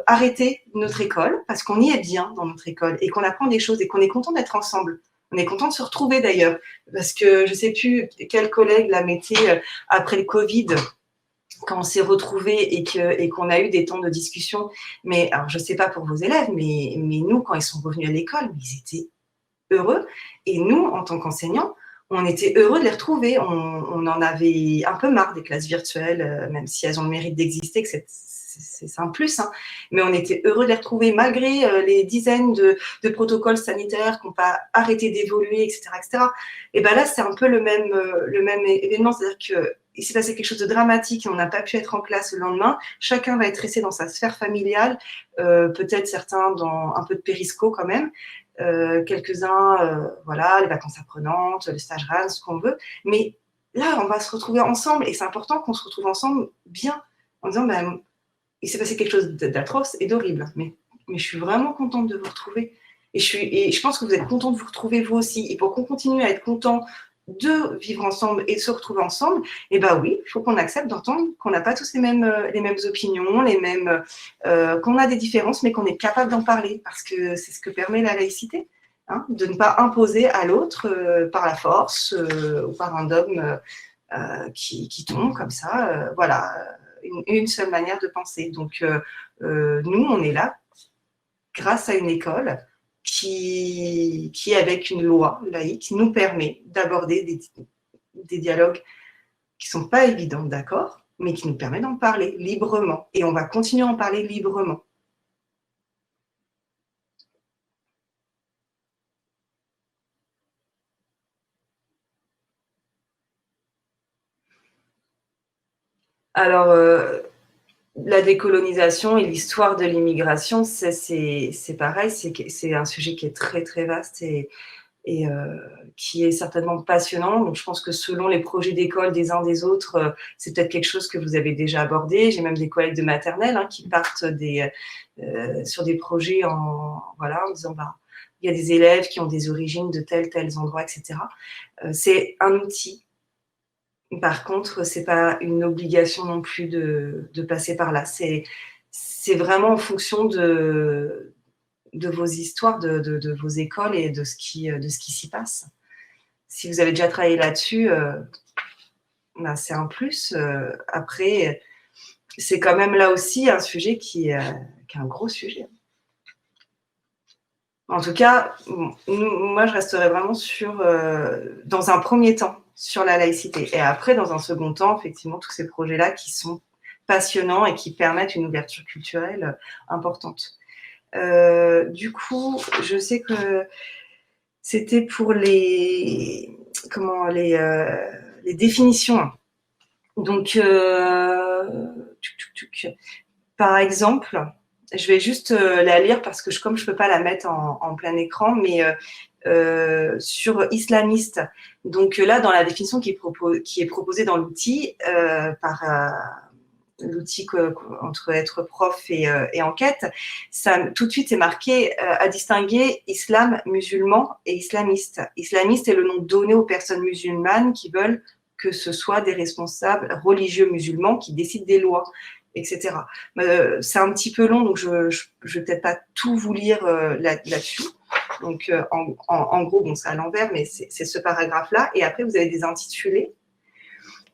arrêter notre école parce qu'on y est bien dans notre école et qu'on apprend des choses et qu'on est content d'être ensemble. On est content de se retrouver d'ailleurs, parce que je ne sais plus quel collègue l'a mettait après le Covid, quand on s'est retrouvés et qu'on a eu des temps de discussion. Mais alors, je ne sais pas pour vos élèves, mais nous, quand ils sont revenus à l'école, ils étaient heureux. Et nous, en tant qu'enseignants, on était heureux de les retrouver. On en avait un peu marre des classes virtuelles, même si elles ont le mérite d'exister, que c'est un plus. Hein. Mais on était heureux de les retrouver malgré les dizaines de protocoles sanitaires qui n'ont pas arrêté d'évoluer, etc., etc. Et bien là, c'est un peu le même événement. C'est-à-dire qu'il s'est passé quelque chose de dramatique et on n'a pas pu être en classe le lendemain. Chacun va être resté dans sa sphère familiale, peut-être certains dans un peu de périsco quand même. Quelques-uns, voilà, les vacances apprenantes, le stage RAN, ce qu'on veut. Mais là, on va se retrouver ensemble et c'est important qu'on se retrouve ensemble bien en disant, ben, il s'est passé quelque chose d'atroce et d'horrible, mais je suis vraiment contente de vous retrouver. Et je pense que vous êtes contents de vous retrouver vous aussi. Et pour qu'on continue à être content de vivre ensemble et de se retrouver ensemble, eh ben oui, il faut qu'on accepte d'entendre qu'on n'a pas tous les mêmes opinions, qu'on a des différences, mais qu'on est capable d'en parler, parce que c'est ce que permet la laïcité, hein, de ne pas imposer à l'autre par la force ou par un dogme qui tombe comme ça. Voilà, une seule manière de penser. Donc, nous, on est là grâce à une école qui avec une loi laïque, nous permet d'aborder des dialogues qui ne sont pas évidents, d'accord, mais qui nous permettent d'en parler librement. Et on va continuer à en parler librement. Alors, la décolonisation et l'histoire de l'immigration, c'est pareil, c'est un sujet qui est très, très vaste et qui est certainement passionnant. Donc, je pense que selon les projets d'école des uns des autres, c'est peut-être quelque chose que vous avez déjà abordé. J'ai même des collègues de maternelle qui partent sur des projets en disant, bah, il y a des élèves qui ont des origines de tels endroits, etc. C'est un outil. Par contre, c'est pas une obligation non plus de passer par là. C'est vraiment en fonction de vos histoires, de vos écoles et de ce qui s'y passe. Si vous avez déjà travaillé là-dessus, ben c'est un plus. Après, c'est quand même là aussi un sujet qui est un gros sujet. En tout cas, moi, je resterai vraiment dans un premier temps, sur la laïcité. Et après, dans un second temps, effectivement, tous ces projets-là qui sont passionnants et qui permettent une ouverture culturelle importante. Du coup, je sais que c'était pour les définitions. Donc, par exemple, je vais juste la lire parce que comme je ne peux pas la mettre en plein écran, mais sur islamiste. Donc là, dans la définition qui est proposée dans l'outil par l'outil entre être prof et enquête, ça, tout de suite, c'est marqué à distinguer islam, musulman et islamiste. Islamiste est le nom donné aux personnes musulmanes qui veulent que ce soit des responsables religieux musulmans qui décident des lois, etc. C'est un petit peu long, donc je ne vais peut-être pas tout vous lire là-dessus. Donc, en gros, bon, c'est à l'envers, mais c'est ce paragraphe-là. Et après, vous avez des intitulés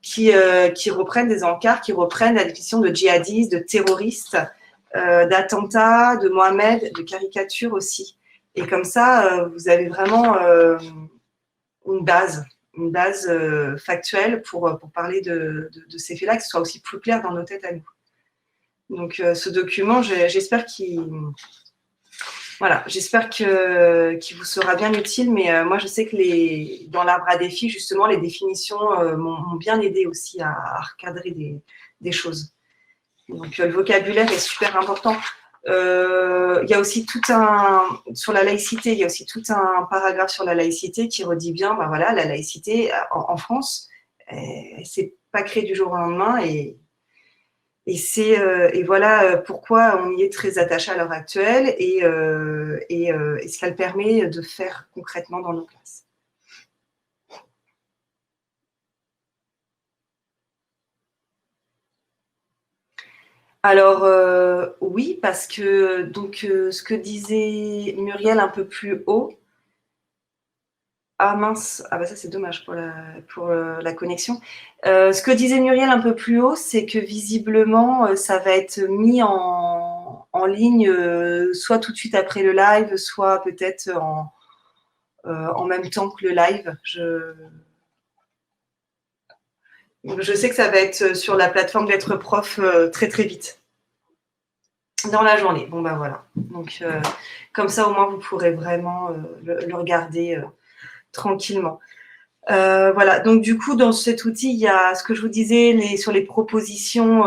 qui reprennent des encarts, qui reprennent la définition de djihadiste, de terroriste, d'attentat, de Mohamed, de caricature aussi. Et comme ça, vous avez vraiment une base factuelle pour parler de ces faits-là, que ce soit aussi plus clair dans nos têtes à nous. Donc, ce document, j'espère qu'il vous sera bien utile, mais moi, je sais que dans l'arbre à défis, justement, les définitions m'ont bien aidé aussi à recadrer des choses. Donc, le vocabulaire est super important. Il y a aussi sur la laïcité, il y a aussi tout un paragraphe sur la laïcité qui redit bien, ben voilà, la laïcité en France, elle s'est pas créée du jour au lendemain et voilà pourquoi on y est très attaché à l'heure actuelle et ce qu'elle permet de faire concrètement dans nos classes. Alors, oui, parce que donc ce que disait Muriel un peu plus haut. Ah mince, ah bah ça c'est dommage pour la connexion. Ce que disait Muriel un peu plus haut, c'est que visiblement, ça va être mis en ligne, soit tout de suite après le live, soit peut-être en même temps que le live. Je sais que ça va être sur la plateforme d'être prof très très vite. Dans la journée. Bon ben voilà. Donc comme ça au moins vous pourrez vraiment le regarder tranquillement. Voilà, donc du coup, dans cet outil, il y a ce que je vous disais sur les propositions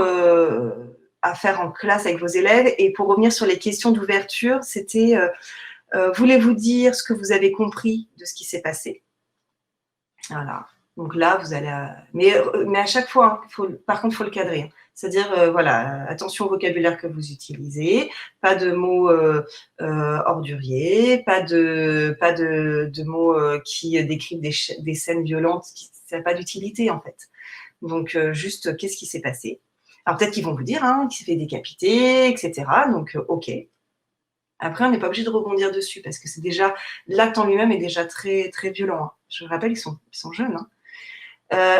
à faire en classe avec vos élèves. Et pour revenir sur les questions d'ouverture, c'était voulez-vous dire ce que vous avez compris de ce qui s'est passé? Voilà. Donc là, vous allez. Mais à chaque fois, par contre, il faut le cadrer. Hein. C'est-à-dire, voilà, attention au vocabulaire que vous utilisez, pas de mots orduriers, pas de mots qui décrivent des scènes violentes, ça n'a pas d'utilité en fait. Donc, juste, qu'est-ce qui s'est passé? Alors, peut-être qu'ils vont vous dire qu'il s'est fait décapiter, etc. Donc, OK. Après, on n'est pas obligé de rebondir dessus parce que c'est déjà, l'acte en lui-même est déjà très, très violent. Hein. Je rappelle, ils sont jeunes. Hein.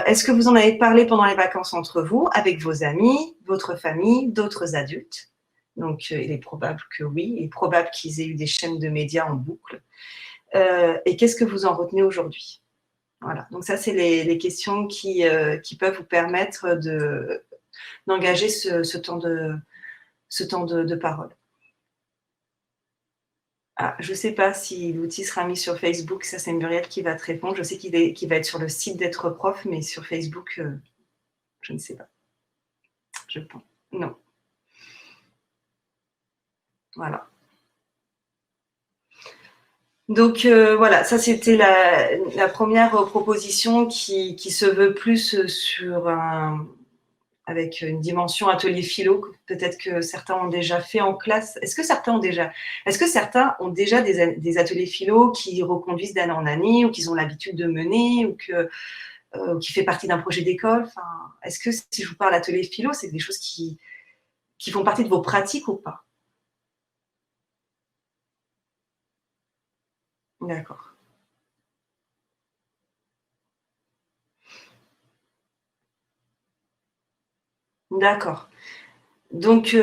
Est-ce que vous en avez parlé pendant les vacances entre vous, avec vos amis, votre famille, d'autres adultes? Donc, il est probable que oui. Il est probable qu'ils aient eu des chaînes de médias en boucle. Et qu'est-ce que vous en retenez aujourd'hui? Voilà. Donc, ça, c'est les questions qui peuvent vous permettre d'engager ce temps de parole. Ah, je ne sais pas si l'outil sera mis sur Facebook. Ça, c'est Muriel qui va te répondre. Je sais qu'il va être sur le site d'être prof, mais sur Facebook, je ne sais pas. Je pense. Non. Voilà. Donc voilà, ça c'était la première proposition qui se veut plus avec une dimension atelier philo, peut-être que certains ont déjà fait en classe. Est-ce que certains ont déjà des ateliers philo qui reconduisent d'année en année ou qu'ils ont l'habitude de mener ou qui fait partie d'un projet d'école? Enfin, est-ce que si je vous parle atelier philo, c'est des choses qui font partie de vos pratiques ou pas? D'accord. D'accord. Donc,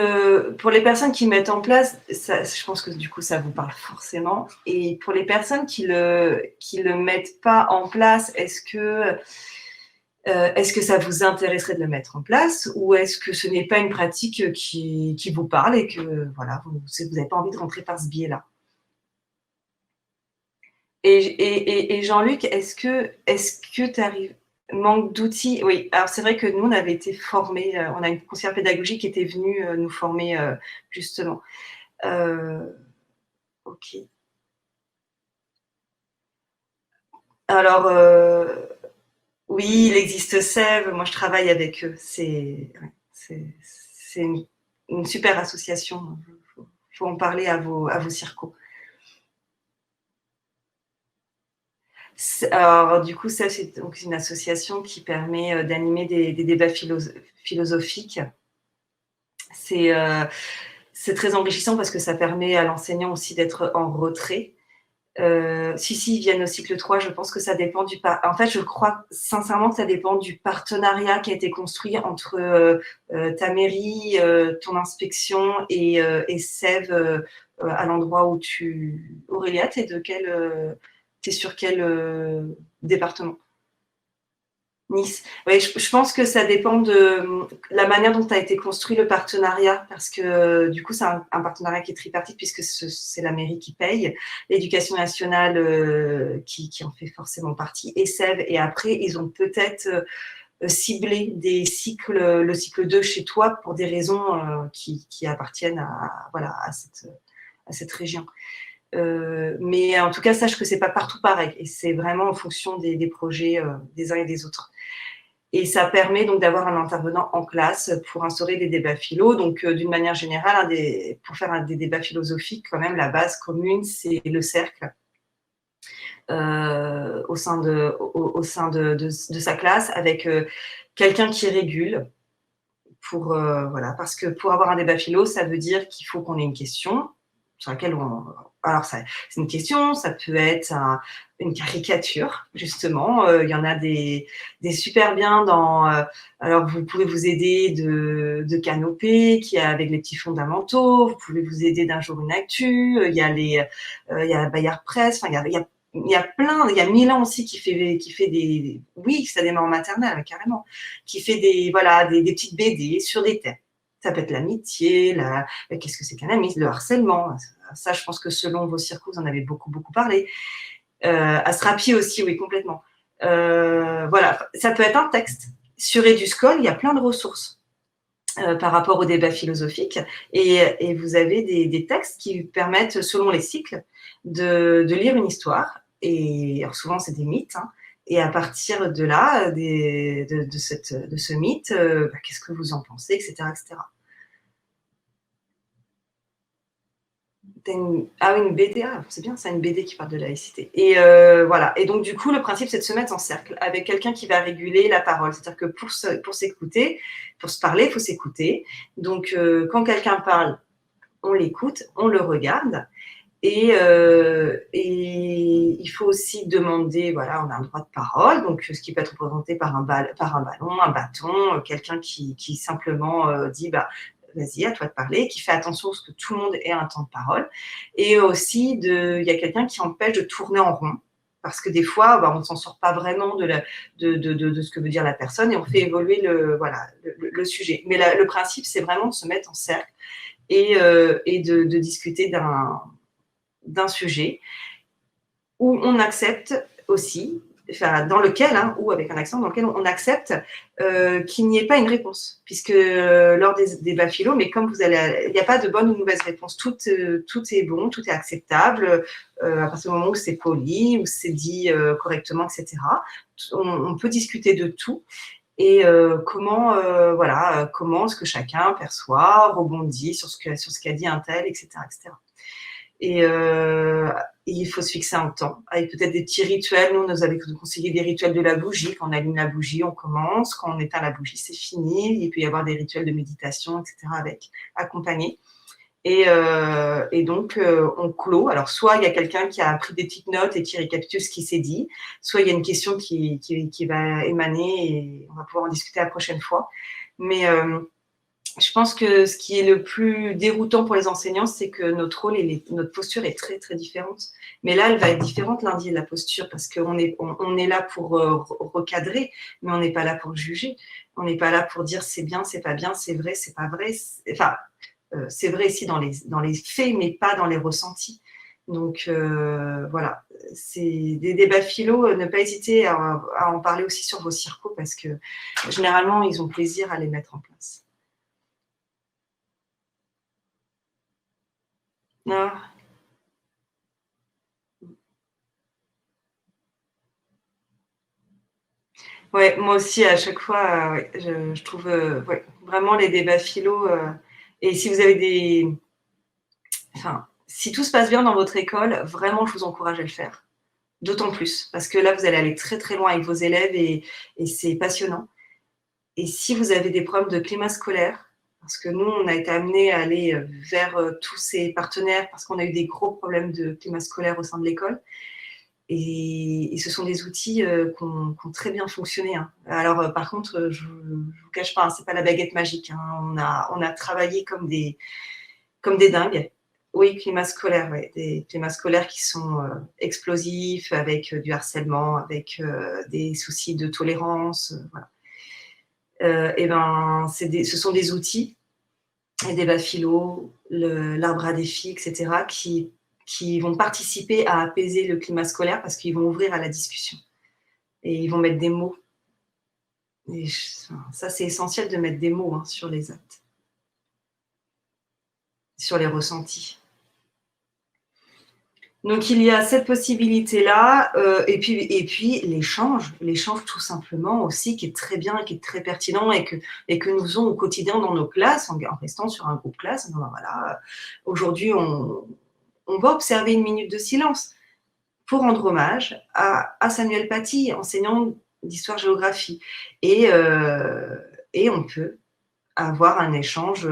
pour les personnes qui mettent en place, ça, je pense que du coup, ça vous parle forcément. Et pour les personnes qui le mettent pas en place, est-ce que ça vous intéresserait de le mettre en place ou est-ce que ce n'est pas une pratique qui vous parle et que voilà, vous n'avez pas envie de rentrer par ce biais-là? Et Jean-Luc, est-ce que tu arrives manque d'outils? Oui, alors c'est vrai que nous, on avait été formés, on a une conseillère pédagogique qui était venue, nous former, justement. Heu, OK. Alors, oui, il existe Sève, moi je travaille avec eux, c'est ouais, C'est une super association. Faut en parler à vos circos. Alors, du coup, ça, c'est donc une association qui permet d'animer des débats philosophiques. C'est très enrichissant parce que ça permet à l'enseignant aussi d'être en retrait. Si, ils viennent au cycle 3, je pense que ça dépend en fait, je crois sincèrement que ça dépend du partenariat qui a été construit entre ta mairie, ton inspection et Sève, à l'endroit où Aurélia, t'es sur quel département? Nice. Oui, je pense que ça dépend de la manière dont a été construit le partenariat, parce que du coup, c'est un partenariat qui est tripartite, puisque c'est la mairie qui paye, l'éducation nationale qui en fait forcément partie, et Sèvres, et après, ils ont peut-être ciblé le cycle 2 chez toi pour des raisons qui appartiennent à cette région. Mais en tout cas, sache que c'est pas partout pareil, et c'est vraiment en fonction des projets des uns et des autres. Et ça permet donc d'avoir un intervenant en classe pour instaurer des débats philo. Donc, d'une manière générale, pour faire des débats philosophiques, quand même, la base commune, c'est le cercle au sein de sa classe, avec quelqu'un qui régule. Voilà, parce que pour avoir un débat philo, ça veut dire qu'il faut qu'on ait une question sur laquelle alors, c'est une question, ça peut être une caricature, justement. Il y en a des super bien alors, vous pouvez vous aider de Canopée, qui est avec les petits fondamentaux. Vous pouvez vous aider d'un jour une actu. Il y a il y a Bayard Presse. Enfin, il y a plein. Il y a Milan aussi qui fait des. Oui, ça démarre en maternelle, carrément. Qui fait des petites BD sur des thèmes. Ça peut être l'amitié, qu'est-ce que c'est qu'un ami, le harcèlement. Ça, je pense que selon vos circuits, vous en avez beaucoup, beaucoup parlé. Astrapi aussi, oui, complètement. Voilà, ça peut être un texte. Sur Eduscol, il y a plein de ressources par rapport au débat philosophique. Et vous avez des textes qui permettent, selon les cycles, de lire une histoire. Et alors souvent, c'est des mythes. Hein. Et à partir de là, de ce mythe, qu'est-ce que vous en pensez, etc., etc. Une BD, c'est bien ça, une BD qui parle de laïcité. Et voilà. Et donc, du coup, le principe, c'est de se mettre en cercle avec quelqu'un qui va réguler la parole. C'est-à-dire que pour s'écouter, pour se parler, il faut s'écouter. Donc, quand quelqu'un parle, on l'écoute, on le regarde. Et il faut aussi demander, voilà, on a un droit de parole, donc ce qui peut être représenté par un ballon, un bâton, quelqu'un qui simplement dit, vas-y, à toi de parler, qui fait attention à ce que tout le monde ait un temps de parole. Et aussi, il y a quelqu'un qui empêche de tourner en rond, parce que des fois, on ne s'en sort pas vraiment de ce que veut dire la personne, et on fait évoluer le sujet. Mais le principe, c'est vraiment de se mettre en cercle et de discuter d'un sujet où on accepte aussi, enfin, dans lequel, hein, ou avec un accent, dans lequel on accepte qu'il n'y ait pas une réponse. Puisque lors des débats philo, mais comme il n'y a pas de bonne ou de mauvaise réponse, tout est bon, tout est acceptable, à partir du moment où c'est poli, où c'est dit correctement, etc. On peut discuter de tout. Et comment est-ce que chacun perçoit, rebondit sur ce qu'a dit un tel, etc., etc. Et il faut se fixer un temps, avec peut-être des petits rituels. Nous, on nous avait conseillé des rituels de la bougie. Quand on allume la bougie, on commence. Quand on éteint la bougie, c'est fini. Il peut y avoir des rituels de méditation, etc., accompagnés. Et donc, on clôt. Alors, soit il y a quelqu'un qui a pris des petites notes et qui récapitule ce qui s'est dit, soit il y a une question qui va émaner et on va pouvoir en discuter la prochaine fois. Mais je pense que ce qui est le plus déroutant pour les enseignants, c'est que notre rôle et notre posture est très, très différente. Mais là, elle va être différente lundi, la posture, parce qu'on est là pour recadrer, mais on n'est pas là pour juger. On n'est pas là pour dire c'est bien, c'est pas bien, c'est vrai, c'est pas vrai. Enfin, c'est vrai ici dans les faits, mais pas dans les ressentis. Donc, voilà. C'est des débats philo, ne pas hésiter à en parler aussi sur vos circos, parce que généralement, ils ont plaisir à les mettre en place. Ah. Ouais, moi aussi, à chaque fois, ouais, je trouve, ouais, vraiment les débats philo, et si vous avez des enfin, si tout se passe bien dans votre école, vraiment, je vous encourage à le faire. D'autant plus, parce que là, vous allez aller très, très loin avec vos élèves et c'est passionnant. Et si vous avez des problèmes de climat scolaire, parce que nous, on a été amenés à aller, vers, tous ces partenaires parce qu'on a eu des gros problèmes de climat scolaire au sein de l'école et ce sont des outils, qui ont très bien fonctionné, hein. Alors, par contre, je vous cache pas, hein, c'est pas la baguette magique, hein. On a travaillé comme des dingues. Oui, climat scolaire, ouais, des climats scolaires qui sont, explosifs avec, du harcèlement, avec, des soucis de tolérance, voilà. Et ben, ce sont des outils, les débats philo, l'arbre à défi, et cetera, qui vont participer à apaiser le climat scolaire parce qu'ils vont ouvrir à la discussion et ils vont mettre des mots. Et ça, c'est essentiel de mettre des mots, hein, sur les actes, sur les ressentis. Donc il y a cette possibilité-là, et puis l'échange tout simplement aussi qui est très bien, qui est très pertinent et que nous faisons au quotidien dans nos classes en restant sur un groupe classe. Ben voilà, aujourd'hui on va observer une minute de silence pour rendre hommage à Samuel Paty, enseignant d'histoire-géographie et on peut avoir un échange,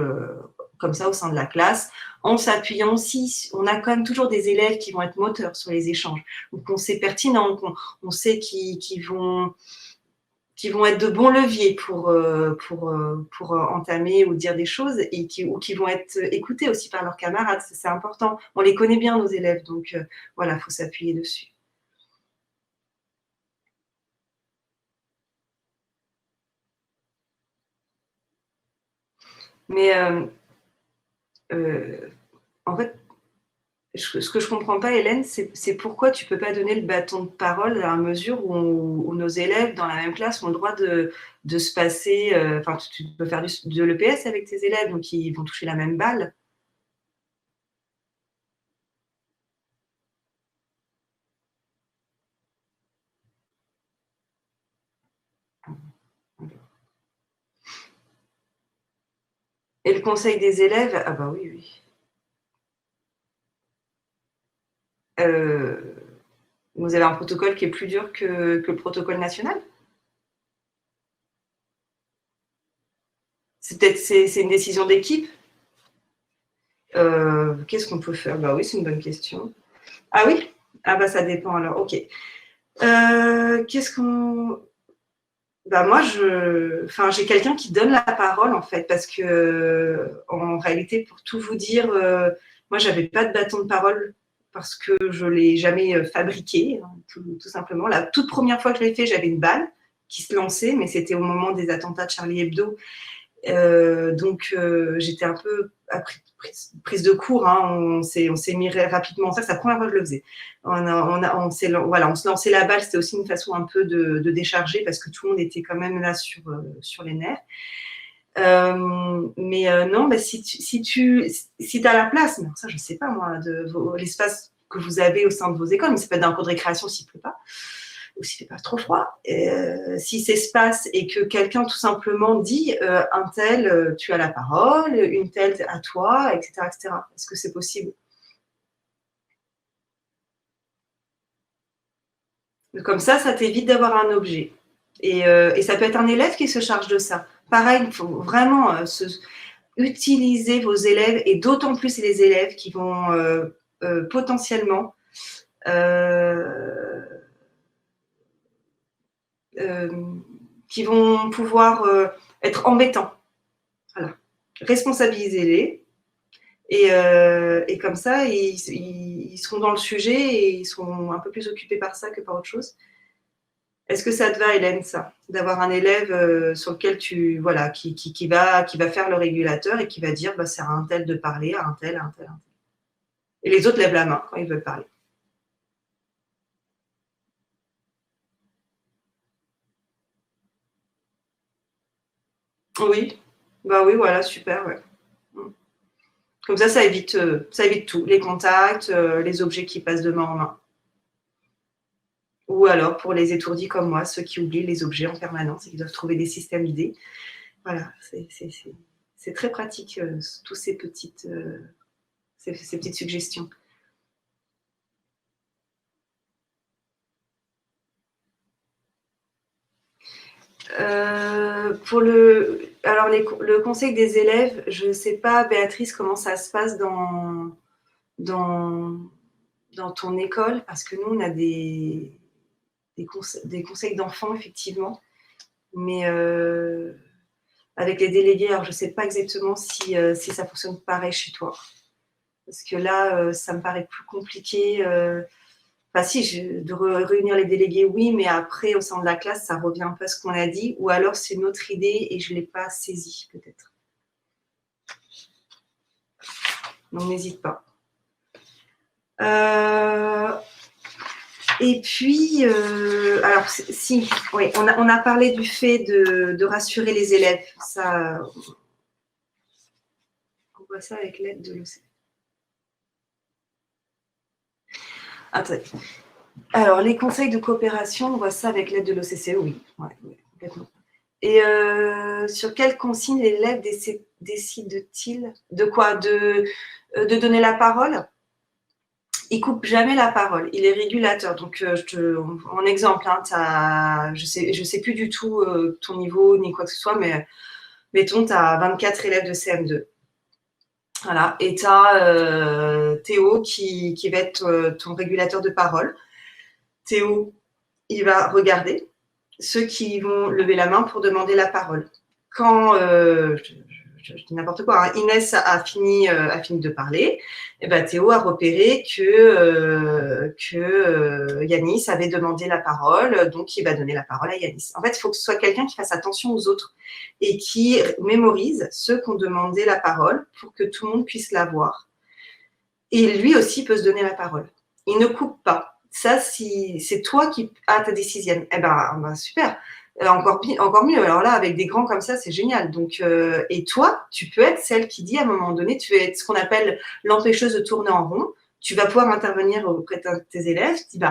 comme ça au sein de la classe, en s'appuyant aussi. On a quand même toujours des élèves qui vont être moteurs sur les échanges, donc on sait pertinent, on sait qui vont être de bons leviers pour entamer ou dire des choses ou qui vont être écoutés aussi par leurs camarades. C'est important. On les connaît bien, nos élèves, donc voilà, il faut s'appuyer dessus. Mais en fait, ce que je comprends pas, Hélène, c'est pourquoi tu peux pas donner le bâton de parole à la mesure où nos élèves dans la même classe ont le droit de se passer. Enfin, tu peux faire de l'EPS avec tes élèves, donc ils vont toucher la même balle. Et le conseil des élèves, ah bah oui, oui. Euh, vous avez un protocole qui est plus dur que le protocole national? C'est une décision d'équipe? Qu'est-ce qu'on peut faire? Bah oui, c'est une bonne question. Ah oui? Ah bah ça dépend alors, ok. Qu'est-ce qu'on. Bah moi, enfin, j'ai quelqu'un qui donne la parole en fait, parce que en réalité, pour tout vous dire, moi, j'avais pas de bâton de parole parce que je l'ai jamais fabriqué, hein, tout simplement. La toute première fois que je l'ai fait, j'avais une balle qui se lançait, mais c'était au moment des attentats de Charlie Hebdo. Donc, j'étais un peu prise de court, hein. On s'est mis rapidement. Ça, c'est la première fois que je le faisais. Voilà, on se lançait la balle. C'était aussi une façon un peu de décharger parce que tout le monde était quand même là sur les nerfs. Mais non, bah, si tu as la place, mais ça, je ne sais pas moi, l'espace que vous avez au sein de vos écoles, mais ça peut être dans un cours de récréation s'il ne pleut pas ou s'il fait pas trop froid, si c'est se passe et que quelqu'un tout simplement dit un tel, tu as la parole, une telle à toi, etc., etc. Est-ce que c'est possible? Comme ça t'évite d'avoir un objet. Et ça peut être un élève qui se charge de ça. Pareil, il faut vraiment utiliser vos élèves et d'autant plus les élèves qui vont potentiellement euh, euh, qui vont pouvoir être embêtants. Voilà. Responsabilisez-les et comme ça, ils seront dans le sujet et ils seront un peu plus occupés par ça que par autre chose. Est-ce que ça te va, Hélène, ça, d'avoir un élève sur lequel voilà, qui va faire le régulateur et qui va dire, bah, c'est à un tel de parler, à un tel, à un tel, à un tel. Et les autres lèvent la main quand ils veulent parler. Oui, bah oui, voilà, super, ouais. Comme ça évite tout, les contacts, les objets qui passent de main en main. Ou alors pour les étourdis comme moi, ceux qui oublient les objets en permanence et qui doivent trouver des systèmes d'idées. Voilà, c'est très pratique, tous ces petites suggestions. Alors le conseil des élèves, je ne sais pas, Béatrice, comment ça se passe dans ton école, parce que nous, on a des conseils d'enfants, effectivement, mais avec les délégués, alors je ne sais pas exactement si ça fonctionne pareil chez toi. Parce que là, ça me paraît plus compliqué. Enfin, si, de réunir les délégués, oui, mais après, au sein de la classe, ça revient un peu à ce qu'on a dit, ou alors c'est une autre idée et je ne l'ai pas saisie, peut-être. Donc, n'hésite pas. Et puis, alors, si, oui, on a parlé du fait de rassurer les élèves. Ça, on voit ça avec l'aide de l'OCC. Attendez. Alors, les conseils de coopération, on voit ça avec l'aide de l'OCCE, oui. Ouais, complètement. Et sur quelle consigne l'élève décide-t-il de quoi de donner la parole? Il coupe jamais la parole, il est régulateur. Donc, en exemple, hein, je sais plus du tout ton niveau ni quoi que ce soit, mais mettons, tu as 24 élèves de CM2. Voilà, et tu as Théo qui va être ton régulateur de parole. Théo, il va regarder ceux qui vont lever la main pour demander la parole. Quand, je dis n'importe quoi, hein, Inès a fini de parler, et ben Théo a repéré que Yanis avait demandé la parole, donc il va donner la parole à Yanis. En fait, il faut que ce soit quelqu'un qui fasse attention aux autres et qui mémorise ceux qui ont demandé la parole pour que tout le monde puisse la voir. Et lui aussi peut se donner la parole. Il ne coupe pas. Ça, si c'est toi qui as ta décision, eh ben super. Encore mieux. Alors là, avec des grands comme ça, c'est génial. Donc, et toi, tu peux être celle qui dit à un moment donné, tu vas être ce qu'on appelle l'empêcheuse de tourner en rond. Tu vas pouvoir intervenir auprès de tes élèves. Tu dis,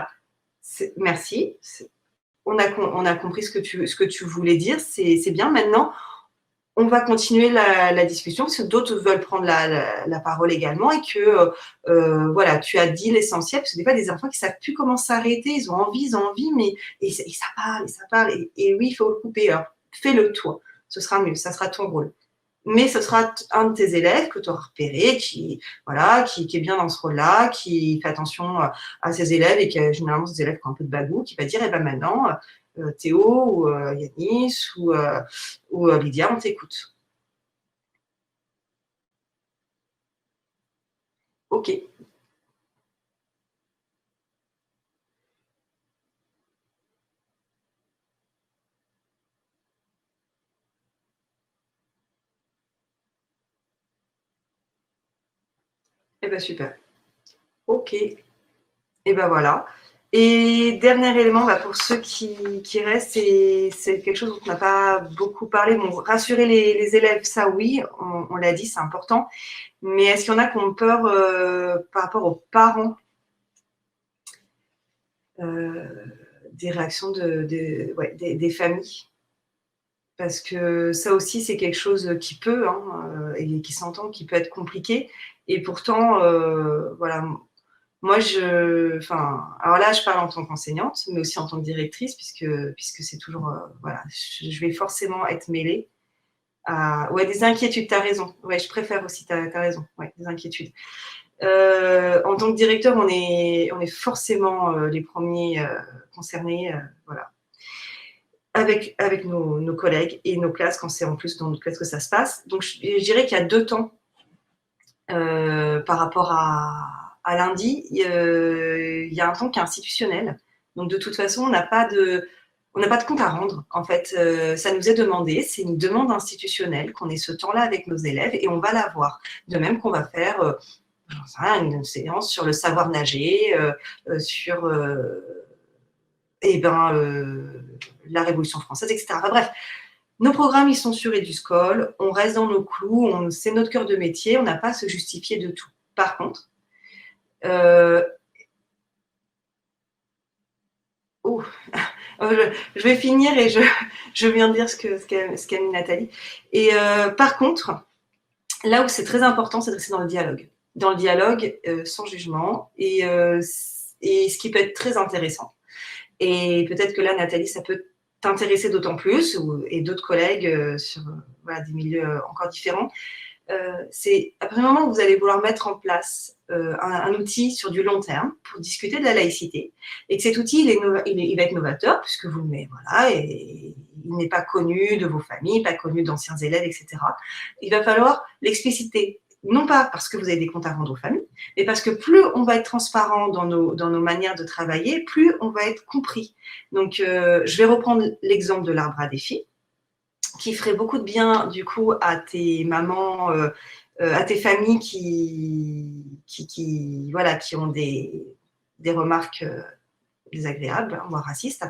merci. On a compris ce que tu voulais dire. C'est bien. Maintenant, on va continuer la discussion parce que d'autres veulent prendre la parole également et que voilà, tu as dit l'essentiel parce que des fois des enfants qui savent plus comment s'arrêter, ils ont envie, mais et ça parle et oui, il faut le couper. Alors fais-le toi, ce sera mieux, ça sera ton rôle. Mais ce sera un de tes élèves que tu auras repéré, qui est bien dans ce rôle-là, qui fait attention à ses élèves et qui a généralement ses élèves qui ont un peu de bagou, qui va dire, eh ben maintenant, Théo ou Yanis ou Lydia, on t'écoute. Ok. Eh ben super. Ok. Et ben voilà. Et dernier élément, pour ceux qui restent, c'est quelque chose dont on n'a pas beaucoup parlé. Bon, rassurer les élèves, ça oui, on l'a dit, c'est important. Mais est-ce qu'il y en a qui ont peur par rapport aux parents des réactions des familles? Parce que ça aussi, c'est quelque chose qui peut, et qui s'entend, qui peut être compliqué. Et pourtant, voilà, moi, alors là, je parle en tant qu'enseignante, mais aussi en tant que directrice, puisque c'est toujours, voilà, je vais forcément être mêlée ouais, des inquiétudes, tu as raison. Ouais, je préfère aussi, tu as raison, ouais, des inquiétudes. En tant que directeur, on est forcément les premiers concernés, voilà, avec nos collègues et nos classes, quand c'est en plus dans notre classe que ça se passe. Donc, je dirais qu'il y a 2 temps par rapport à lundi. Il y a un temps qui est institutionnel. Donc, de toute façon, on n'a pas de compte à rendre. En fait, ça nous est demandé. C'est une demande institutionnelle qu'on ait ce temps-là avec nos élèves et on va l'avoir. De même qu'on va faire une séance sur le savoir nager, sur la Révolution française, etc. Enfin, bref, nos programmes, ils sont sur EduSchool, on reste dans nos clous, c'est notre cœur de métier, on n'a pas à se justifier de tout. Par contre, Oh, je vais finir et je viens de dire ce qu'a mis Nathalie. Et par contre, là où c'est très important, c'est de rester dans le dialogue. Dans le dialogue, sans jugement, et ce qui peut être très intéressant. Et peut-être que là, Nathalie, ça peut t'intéresser d'autant plus, et d'autres collègues sur voilà, des milieux encore différents. C'est à partir du moment où vous allez vouloir mettre en place un outil sur du long terme pour discuter de la laïcité, et que cet outil, il va être novateur, puisque vous le mettez, voilà, et il n'est pas connu de vos familles, pas connu d'anciens élèves, etc. Il va falloir l'expliciter. Non pas parce que vous avez des comptes à rendre aux familles, mais parce que plus on va être transparent dans nos manières de travailler, plus on va être compris. Donc, je vais reprendre l'exemple de l'arbre à défis, qui ferait beaucoup de bien du coup à tes mamans, à tes familles voilà, qui ont des remarques désagréables, hein, voire racistes.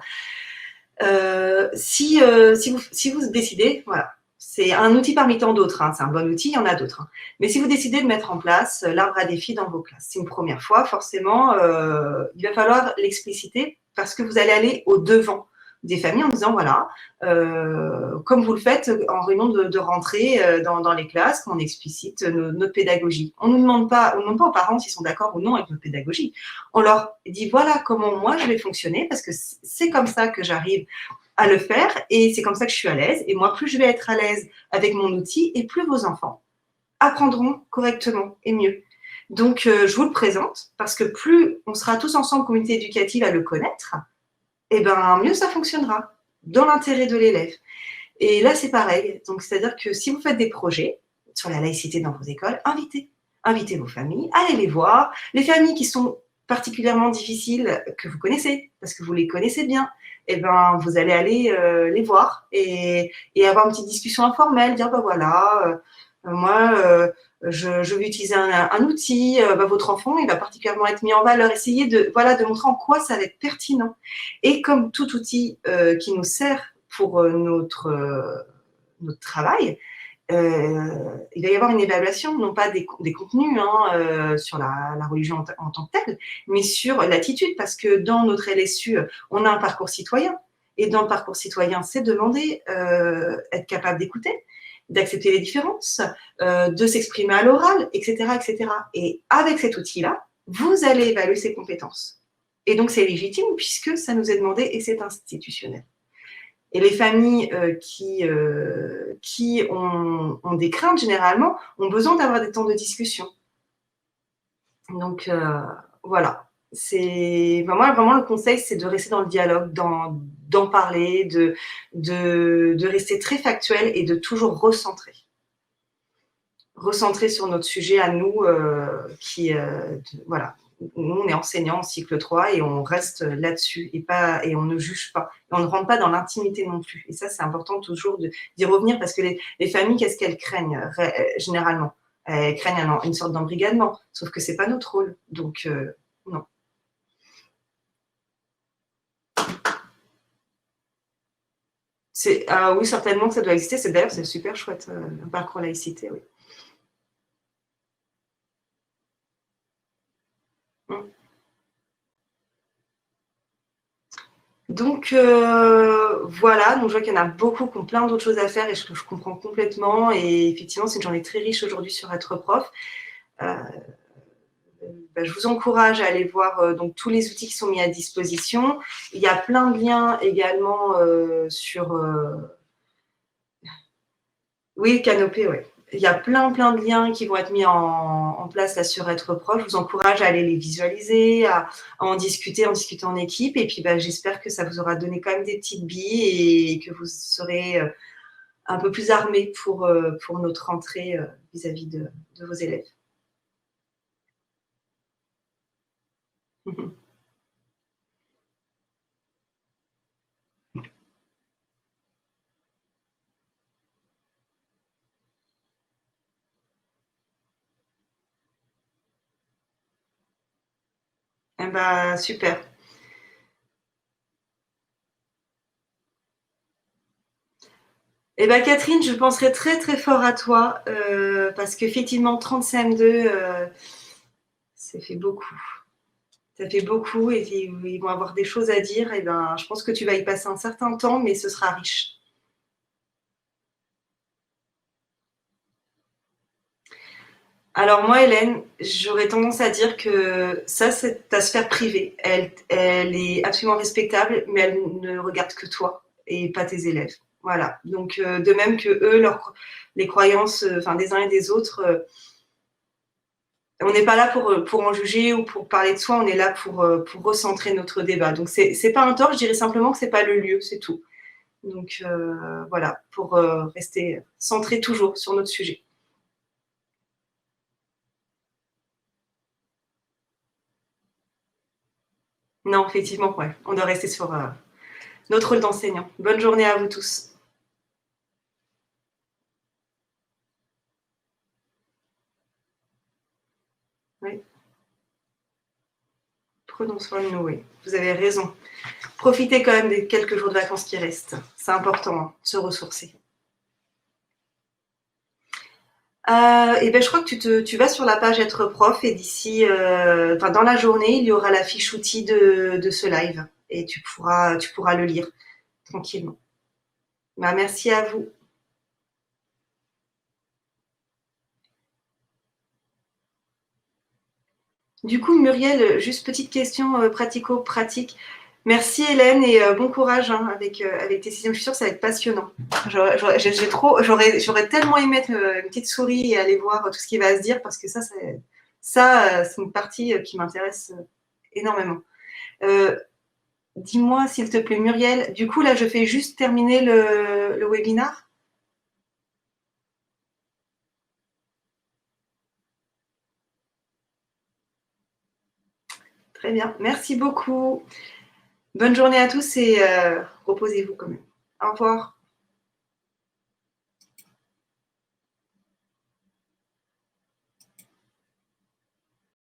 Si vous décidez, voilà, c'est un outil parmi tant d'autres, hein, c'est un bon outil, il y en a d'autres. Hein. Mais si vous décidez de mettre en place l'arbre à défis dans vos classes, c'est une première fois, forcément, il va falloir l'expliciter parce que vous allez aller au-devant des familles en disant, voilà, comme vous le faites en réunion de rentrée dans les classes, quand on explicite notre pédagogie. On ne demande pas aux parents s'ils sont d'accord ou non avec notre pédagogie. On leur dit, voilà comment moi je vais fonctionner, parce que c'est comme ça que j'arrive à le faire, et c'est comme ça que je suis à l'aise. Et moi, plus je vais être à l'aise avec mon outil, et plus vos enfants apprendront correctement et mieux. Donc, je vous le présente, parce que plus on sera tous ensemble, communauté éducative, à le connaître, et ben mieux ça fonctionnera, dans l'intérêt de l'élève. Et là, c'est pareil. Donc, c'est-à-dire que si vous faites des projets sur la laïcité dans vos écoles, invitez vos familles, allez les voir. Les familles qui sont particulièrement difficiles, que vous connaissez, parce que vous les connaissez bien, et ben vous allez aller les voir et avoir une petite discussion informelle, dire, ben voilà, moi, je vais utiliser un outil, votre enfant, il va particulièrement être mis en valeur. Essayez de montrer en quoi ça va être pertinent. Et comme tout outil qui nous sert pour notre travail, il va y avoir une évaluation, non pas des contenus sur la religion en tant que telle, mais sur l'attitude, parce que dans notre LSU, on a un parcours citoyen. Et dans le parcours citoyen, c'est demander être capable d'écouter, d'accepter les différences, de s'exprimer à l'oral, etc., etc. Et avec cet outil-là, vous allez évaluer ses compétences. Et donc, c'est légitime puisque ça nous est demandé et c'est institutionnel. Et les familles qui ont des craintes, généralement, ont besoin d'avoir des temps de discussion. Donc, voilà. Moi, vraiment, le conseil, c'est de rester dans le dialogue, d'en parler, de rester très factuel et de toujours recentrer. Recentrer sur notre sujet à nous, voilà. Nous, on est enseignants en cycle 3 et on reste là-dessus et on ne juge pas. Et on ne rentre pas dans l'intimité non plus. Et ça, c'est important toujours d'y revenir parce que les familles, qu'est-ce qu'elles craignent généralement? Elles craignent une sorte d'embrigadement, sauf que c'est pas notre rôle. Donc, non. Oui, certainement que ça doit exister. D'ailleurs, c'est super chouette, un parcours laïcité, oui. Donc voilà, donc je vois qu'il y en a beaucoup qui ont plein d'autres choses à faire et je comprends complètement. Et effectivement, c'est une journée très riche aujourd'hui sur être prof. Je vous encourage à aller voir donc tous les outils qui sont mis à disposition. Il y a plein de liens également sur… Oui, Canopé, oui. Il y a plein de liens qui vont être mis en place là sur être prof. Je vous encourage à aller les visualiser, à en discuter en équipe. Et puis, j'espère que ça vous aura donné quand même des petites billes et que vous serez un peu plus armés pour notre rentrée vis-à-vis de vos élèves. Eh ben, super. Eh ben, Catherine, je penserai très très fort à toi parce qu'effectivement, 30 CM2, ça fait beaucoup. Ça fait beaucoup et ils vont avoir des choses à dire. Et ben, je pense que tu vas y passer un certain temps, mais ce sera riche. Alors moi, Hélène, j'aurais tendance à dire que ça, c'est ta sphère privée. Elle est absolument respectable, mais elle ne regarde que toi et pas tes élèves. Voilà. Donc, de même que eux, les croyances, enfin, des uns et des autres, on n'est pas là pour en juger ou pour parler de soi, on est là pour recentrer notre débat. Donc, c'est pas un tort, je dirais simplement que c'est pas le lieu, c'est tout. Donc, voilà, pour rester centré toujours sur notre sujet. Non, effectivement, ouais, on doit rester sur notre rôle d'enseignant. Bonne journée à vous tous. Oui, prenons soin de nous, oui. Vous avez raison. Profitez quand même des quelques jours de vacances qui restent. C'est important, hein, de se ressourcer. Et ben, je crois que tu vas sur la page Être prof et d'ici, dans la journée, il y aura la fiche outil de ce live et tu pourras le lire tranquillement. Bah, merci à vous. Du coup, Muriel, juste petite question pratico-pratique. Merci Hélène et bon courage hein, avec tes sixièmes. Je suis sûre que ça va être passionnant. J'aurais tellement aimé être une petite souris et aller voir tout ce qui va se dire parce que c'est une partie qui m'intéresse énormément. Euh, Dis-moi s'il te plaît, Muriel, du coup là je fais juste terminer le webinar. Très bien, merci beaucoup. Bonne journée à tous et reposez-vous quand même. Au revoir.